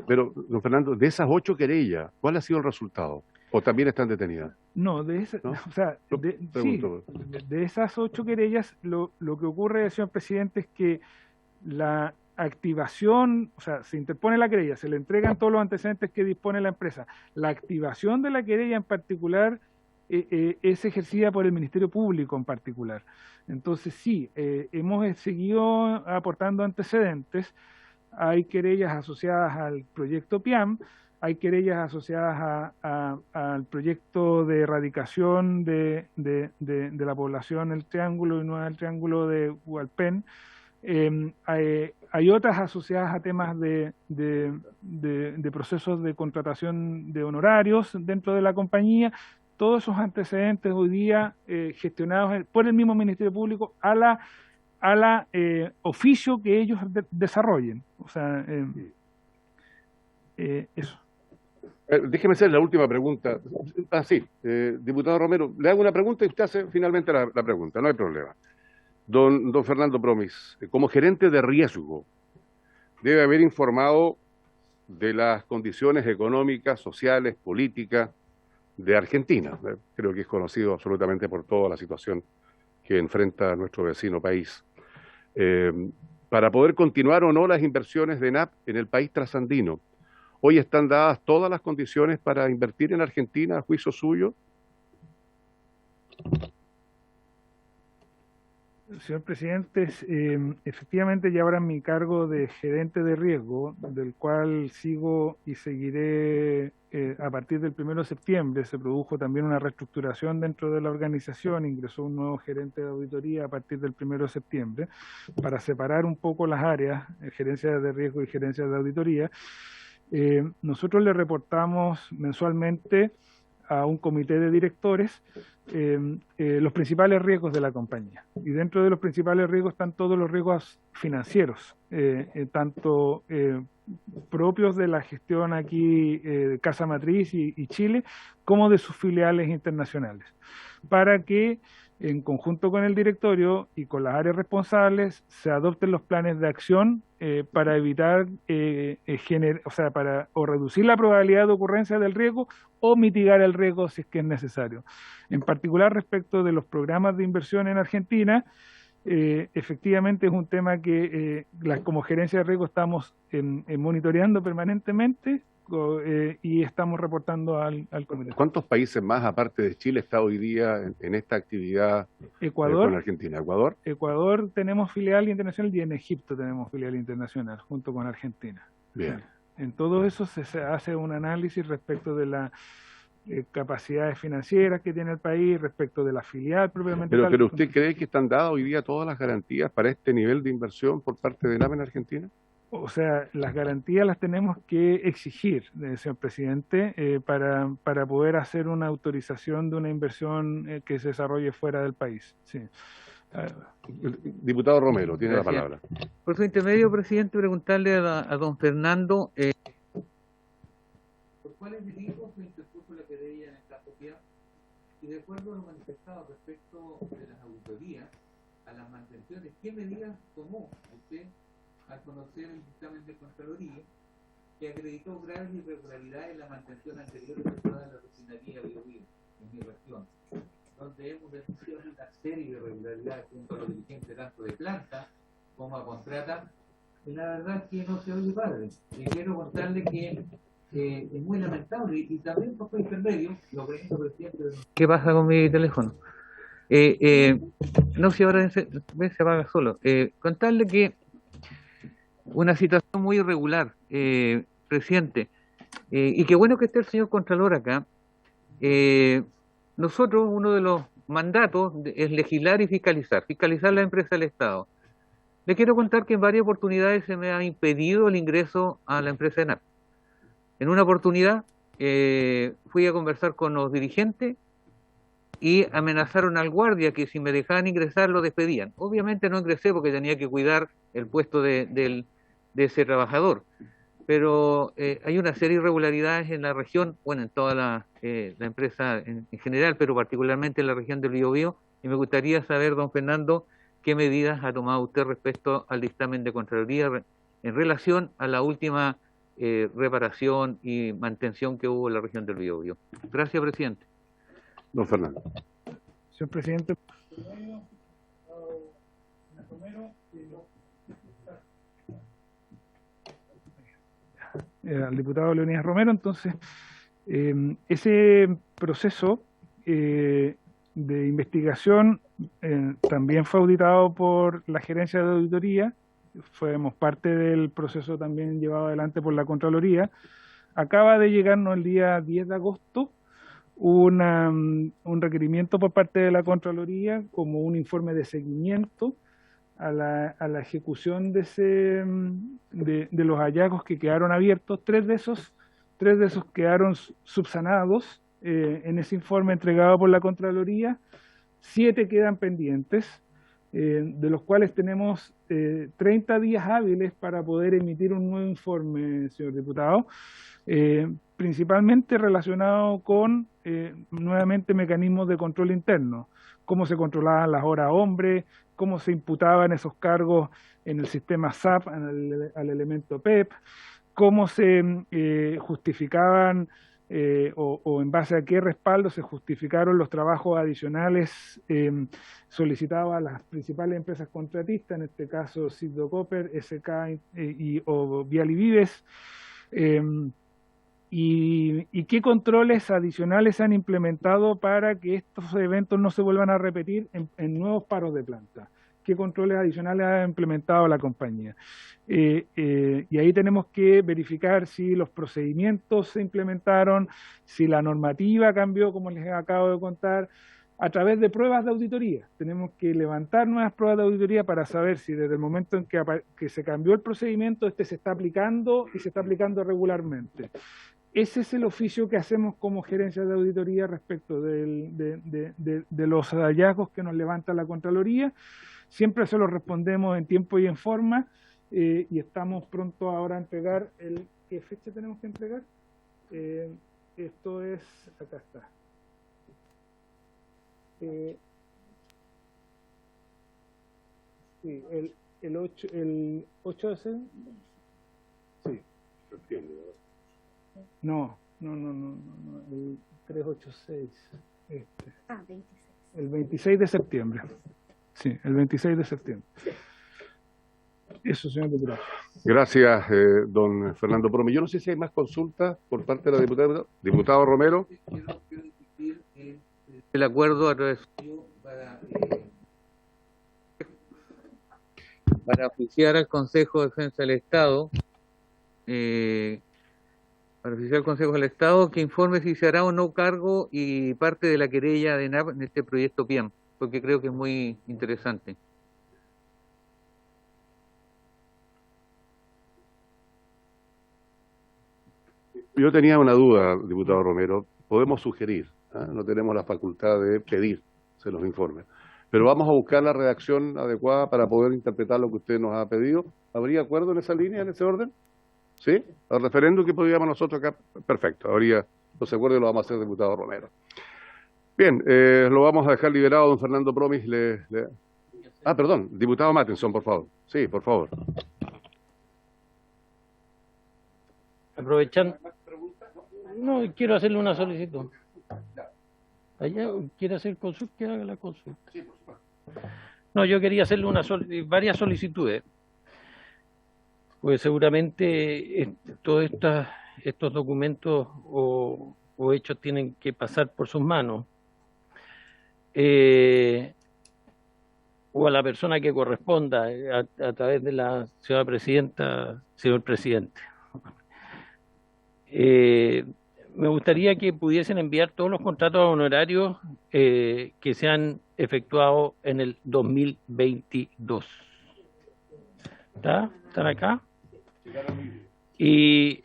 Pero, don Fernando, de esas 8 querellas, ¿cuál ha sido el resultado? ¿O también están detenidas? No, de esas 8 querellas, lo que ocurre, señor presidente, es que la activación, o sea, se interpone la querella, se le entregan todos los antecedentes que dispone la empresa. La activación de la querella en particular es ejercida por el Ministerio Público en particular. Entonces sí, hemos seguido aportando antecedentes. Hay querellas asociadas al proyecto PIAM, hay querellas asociadas al proyecto de erradicación de la población del Triángulo y no del Triángulo de Hualpén. Hay otras asociadas a temas de procesos de contratación de honorarios dentro de la compañía. Todos esos antecedentes hoy día gestionados por el mismo Ministerio Público a la oficio que ellos desarrollen. O sea, eso. Déjeme hacer la última pregunta. Diputado Romero, le hago una pregunta y usted hace finalmente la pregunta, no hay problema. Don Fernando Promis, como gerente de riesgo, debe haber informado de las condiciones económicas, sociales, políticas de Argentina. Creo que es conocido absolutamente por toda la situación que enfrenta nuestro vecino país. Para poder continuar o no las inversiones de ENAP en el país trasandino, ¿hoy están dadas todas las condiciones para invertir en Argentina a juicio suyo? Señor presidente, efectivamente ya ahora en mi cargo de gerente de riesgo, del cual sigo y seguiré a partir del 1 de septiembre, se produjo también una reestructuración dentro de la organización, ingresó un nuevo gerente de auditoría a partir del 1 de septiembre, para separar un poco las áreas, gerencia de riesgo y gerencia de auditoría. Nosotros le reportamos mensualmente a un comité de directores los principales riesgos de la compañía. Y dentro de los principales riesgos están todos los riesgos financieros, tanto propios de la gestión aquí, Casa Matriz y Chile, como de sus filiales internacionales, para que en conjunto con el directorio y con las áreas responsables se adopten los planes de acción para evitar para reducir la probabilidad de ocurrencia del riesgo o mitigar el riesgo si es que es necesario. En particular respecto de los programas de inversión en Argentina, efectivamente es un tema que como gerencia de riesgo estamos monitoreando permanentemente y estamos reportando al comité. ¿Cuántos países más, aparte de Chile, está hoy día en esta actividad con Argentina? ¿Ecuador? Ecuador tenemos filial internacional y en Egipto tenemos filial internacional, junto con Argentina. Bien. En todo eso se hace un análisis respecto de las capacidades financieras que tiene el país, respecto de la filial propiamente tal. ¿Pero usted cree que están dadas hoy día todas las garantías para este nivel de inversión por parte de ENAP en Argentina? O sea, las garantías las tenemos que exigir, señor presidente, para poder hacer una autorización de una inversión que se desarrolle fuera del país. Sí. Diputado Romero, tiene la palabra. Por su intermedio, presidente, preguntarle a don Fernando por cuáles delitos se interpuso la querella en esta propiedad y de acuerdo a lo manifestado respecto de las auditorías a las mantenciones, ¿qué medidas tomó usted al conocer el dictamen de Contraloría que acreditó graves irregularidades en la mantención anterior efectuada de la refinería Biobío? en mi región, donde hemos denunciado una serie de irregularidades junto a los dirigentes tanto de planta como a contrata, y la verdad es que no se oye padre. Y quiero contarle que es muy lamentable, y también por intermedio, lo que hizo el presidente. ¿Qué pasa con mi teléfono? No, si ahora se apaga solo. Contarle que una situación muy irregular, presidente, y qué bueno que esté el señor Contralor acá. Nosotros, uno de los mandatos es legislar y fiscalizar la empresa del Estado. Le quiero contar que en varias oportunidades se me ha impedido el ingreso a la empresa ENAP. En una oportunidad fui a conversar con los dirigentes y amenazaron al guardia que si me dejaban ingresar lo despedían. Obviamente no ingresé porque tenía que cuidar el puesto de ese trabajador. Pero hay una serie de irregularidades en la región, bueno, en toda la empresa en general, pero particularmente en la región del Biobío, y me gustaría saber, don Fernando, qué medidas ha tomado usted respecto al dictamen de Contraloría en relación a la última reparación y mantención que hubo en la región del Biobío. Gracias, presidente. Don Fernando. Señor presidente. Al diputado Leonidas Romero, entonces, ese proceso de investigación también fue auditado por la gerencia de auditoría, fuimos parte del proceso también llevado adelante por la Contraloría. Acaba de llegarnos el día 10 de agosto un requerimiento por parte de la Contraloría como un informe de seguimiento a la ejecución de los hallazgos que quedaron abiertos. Tres de esos quedaron subsanados en ese informe entregado por la Contraloría. 7 quedan pendientes, de los cuales tenemos 30 días hábiles para poder emitir un nuevo informe, señor diputado, principalmente relacionado con nuevamente mecanismos de control interno, cómo se controlaban las horas hombre, cómo se imputaban esos cargos en el sistema SAP al elemento PEP, cómo se justificaban o en base a qué respaldo se justificaron los trabajos adicionales solicitados a las principales empresas contratistas, en este caso Siddo Copper, SK o Vialivides, y qué controles adicionales se han implementado para que estos eventos no se vuelvan a repetir en nuevos paros de planta. ¿Qué controles adicionales ha implementado la compañía? Y ahí tenemos que verificar si los procedimientos se implementaron, si la normativa cambió, como les acabo de contar, a través de pruebas de auditoría. Tenemos que levantar nuevas pruebas de auditoría para saber si desde el momento en que se cambió el procedimiento, se está aplicando y se está aplicando regularmente. Ese es el oficio que hacemos como gerencia de auditoría respecto de los hallazgos que nos levanta la Contraloría. Siempre se los respondemos en tiempo y en forma, y estamos pronto ahora a entregar ¿qué fecha tenemos que entregar? Esto es, acá está. Sí, el 8 de septiembre. Sí. No, el 386. Ah, 26. El 26 de septiembre. Sí, el 26 de septiembre. Eso, señor diputado. Gracias, don Fernando Promi. Yo no sé si hay más consultas por parte de la diputada. Diputado Romero. El acuerdo a través para oficiar al Consejo de Defensa del Estado, para oficiar al Consejo del Estado que informe si se hará o no cargo y parte de la querella de ENAP en este proyecto PIAM, porque creo que es muy interesante. Yo tenía una duda, diputado Romero. Podemos sugerir, no tenemos la facultad de pedir se los informes, pero vamos a buscar la redacción adecuada para poder interpretar lo que usted nos ha pedido. ¿Habría acuerdo en esa línea, en ese orden? ¿Sí? Al referéndum que podríamos nosotros acá, perfecto. Habría los acuerdos y lo vamos a hacer, diputado Romero. Bien, lo vamos a dejar liberado, don Fernando Promis. Perdón, diputado Mattinson, por favor. Sí, por favor. Aprovechando. No, quiero hacerle una solicitud. Allá quiere hacer consulta, que haga la consulta. No, yo quería hacerle varias solicitudes, pues seguramente todos estos documentos o hechos tienen que pasar por sus manos. O a la persona que corresponda a través de la señora presidenta, señor presidente. Me gustaría que pudiesen enviar todos los contratos honorarios que se han efectuado en el 2022. ¿Están acá? Y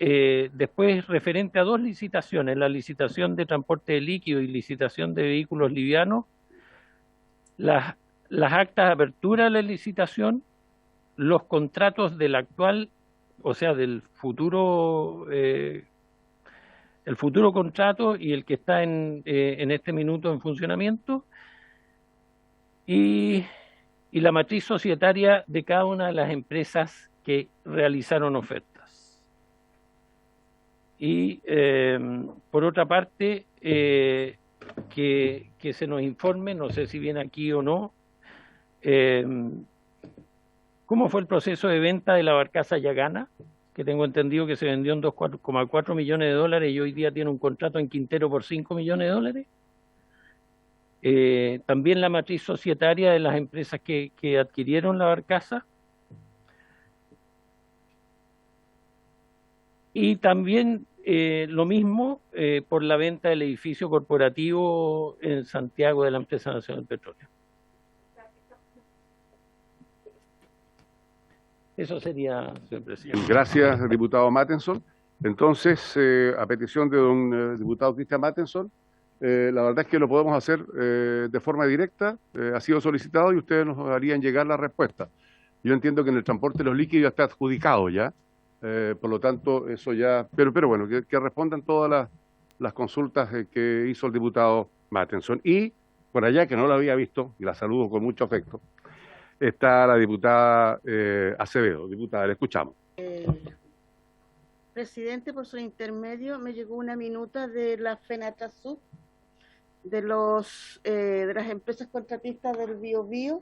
después, referente a dos licitaciones, la licitación de transporte de líquido y licitación de vehículos livianos, las actas de apertura de la licitación, los contratos del actual, o sea, del futuro, el futuro contrato y el que está en este minuto en funcionamiento, y la matriz societaria de cada una de las empresas que realizaron ofertas. Y por otra parte, que se nos informe, no sé si viene aquí o no, ¿cómo fue el proceso de venta de la barcaza Yagana? Que tengo entendido que se vendió en 2,4 millones de dólares y hoy día tiene un contrato en Quintero por 5 millones de dólares. También la matriz societaria de las empresas que adquirieron la barcaza. Y también lo mismo por la venta del edificio corporativo en Santiago de la Empresa Nacional del Petróleo. Eso sería, señor presidente. Gracias, diputado Mattenson. Entonces, a petición de don diputado Cristian Mattenson, la verdad es que lo podemos hacer de forma directa, ha sido solicitado y ustedes nos harían llegar la respuesta. Yo entiendo que en el transporte de los líquidos ya está adjudicado ya, por lo tanto, eso ya... Pero bueno, que respondan todas las consultas que hizo el diputado Mattenson. Y por allá, que no la había visto, y la saludo con mucho afecto, está la diputada Acevedo. Diputada, le escuchamos. Presidente, por su intermedio, me llegó una minuta de la FENATRASUB, de las empresas contratistas del Biobío,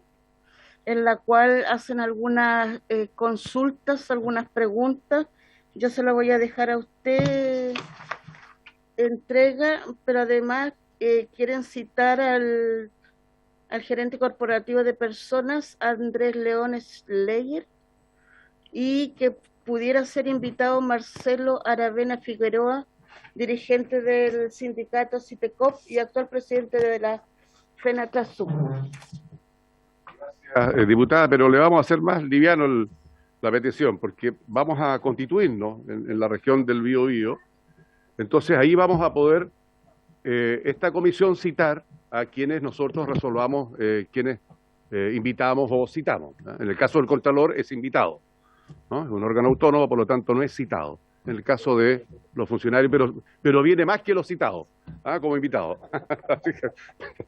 en la cual hacen algunas consultas, algunas preguntas. Yo se la voy a dejar a usted entrega, pero además quieren citar al gerente corporativo de personas, Andrés León Schleyer, y que pudiera ser invitado Marcelo Aravena Figueroa, dirigente del sindicato CITECOP y actual presidente de la FENATRASUB. Diputada, pero le vamos a hacer más liviano la petición, porque vamos a constituirnos en la región del Biobío. Entonces ahí vamos a poder esta comisión citar a quienes nosotros resolvamos, quienes invitamos o citamos, ¿no? En el caso del Contralor es invitado, ¿no? Es un órgano autónomo, por lo tanto no es citado. En el caso de los funcionarios, pero viene más que los citados, como invitado. Así que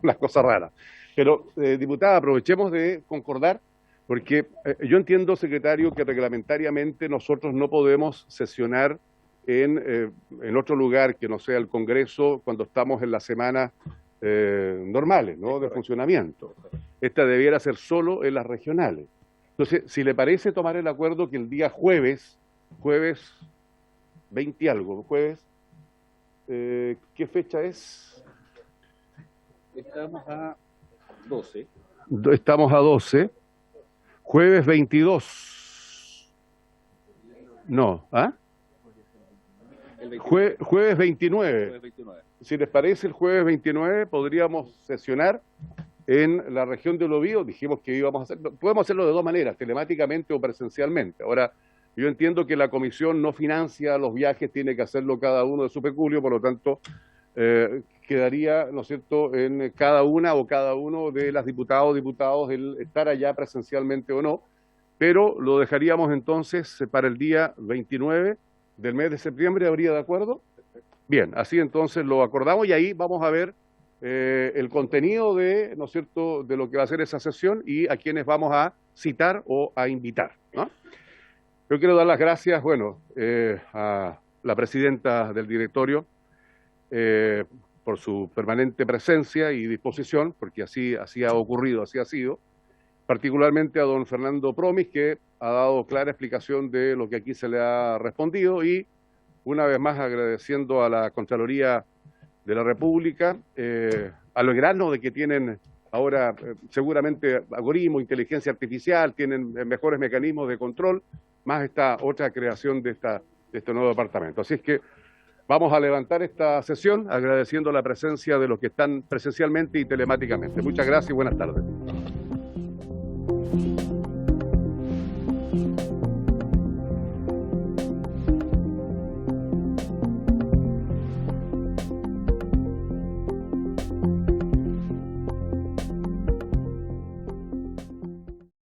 una cosa rara. Pero, diputada, aprovechemos de concordar, porque yo entiendo, secretario, que reglamentariamente nosotros no podemos sesionar en otro lugar que no sea el Congreso cuando estamos en las semanas normales, ¿no?, de funcionamiento. Esta debiera ser solo en las regionales. Entonces, si le parece tomar el acuerdo que el día jueves 20 y algo, jueves, ¿qué fecha es? Estamos a 12. Estamos a 12. Jueves 22. No, ¿ah? Jueves 29. Si les parece, el jueves 29 podríamos sesionar en la región del Biobío. Dijimos que íbamos a hacerlo. Podemos hacerlo de dos maneras, telemáticamente o presencialmente. Ahora, yo entiendo que la comisión no financia los viajes, tiene que hacerlo cada uno de su peculio, por lo tanto, quedaría, ¿no es cierto?, en cada una o cada uno de las diputados el estar allá presencialmente o no, pero lo dejaríamos entonces para el día 29 del mes de septiembre, ¿habría de acuerdo? Bien, así entonces lo acordamos y ahí vamos a ver el contenido de, ¿no es cierto?, de lo que va a ser esa sesión y a quienes vamos a citar o a invitar, ¿no? Yo quiero dar las gracias, bueno, a la presidenta del directorio, por su permanente presencia y disposición, porque así ha ocurrido, así ha sido, particularmente a don Fernando Promis, que ha dado clara explicación de lo que aquí se le ha respondido, y una vez más agradeciendo a la Contraloría de la República, a lo grano de que tienen ahora seguramente algoritmos, inteligencia artificial, tienen mejores mecanismos de control, más esta otra creación de este nuevo departamento. Así es que vamos a levantar esta sesión agradeciendo la presencia de los que están presencialmente y telemáticamente. Muchas gracias y buenas tardes.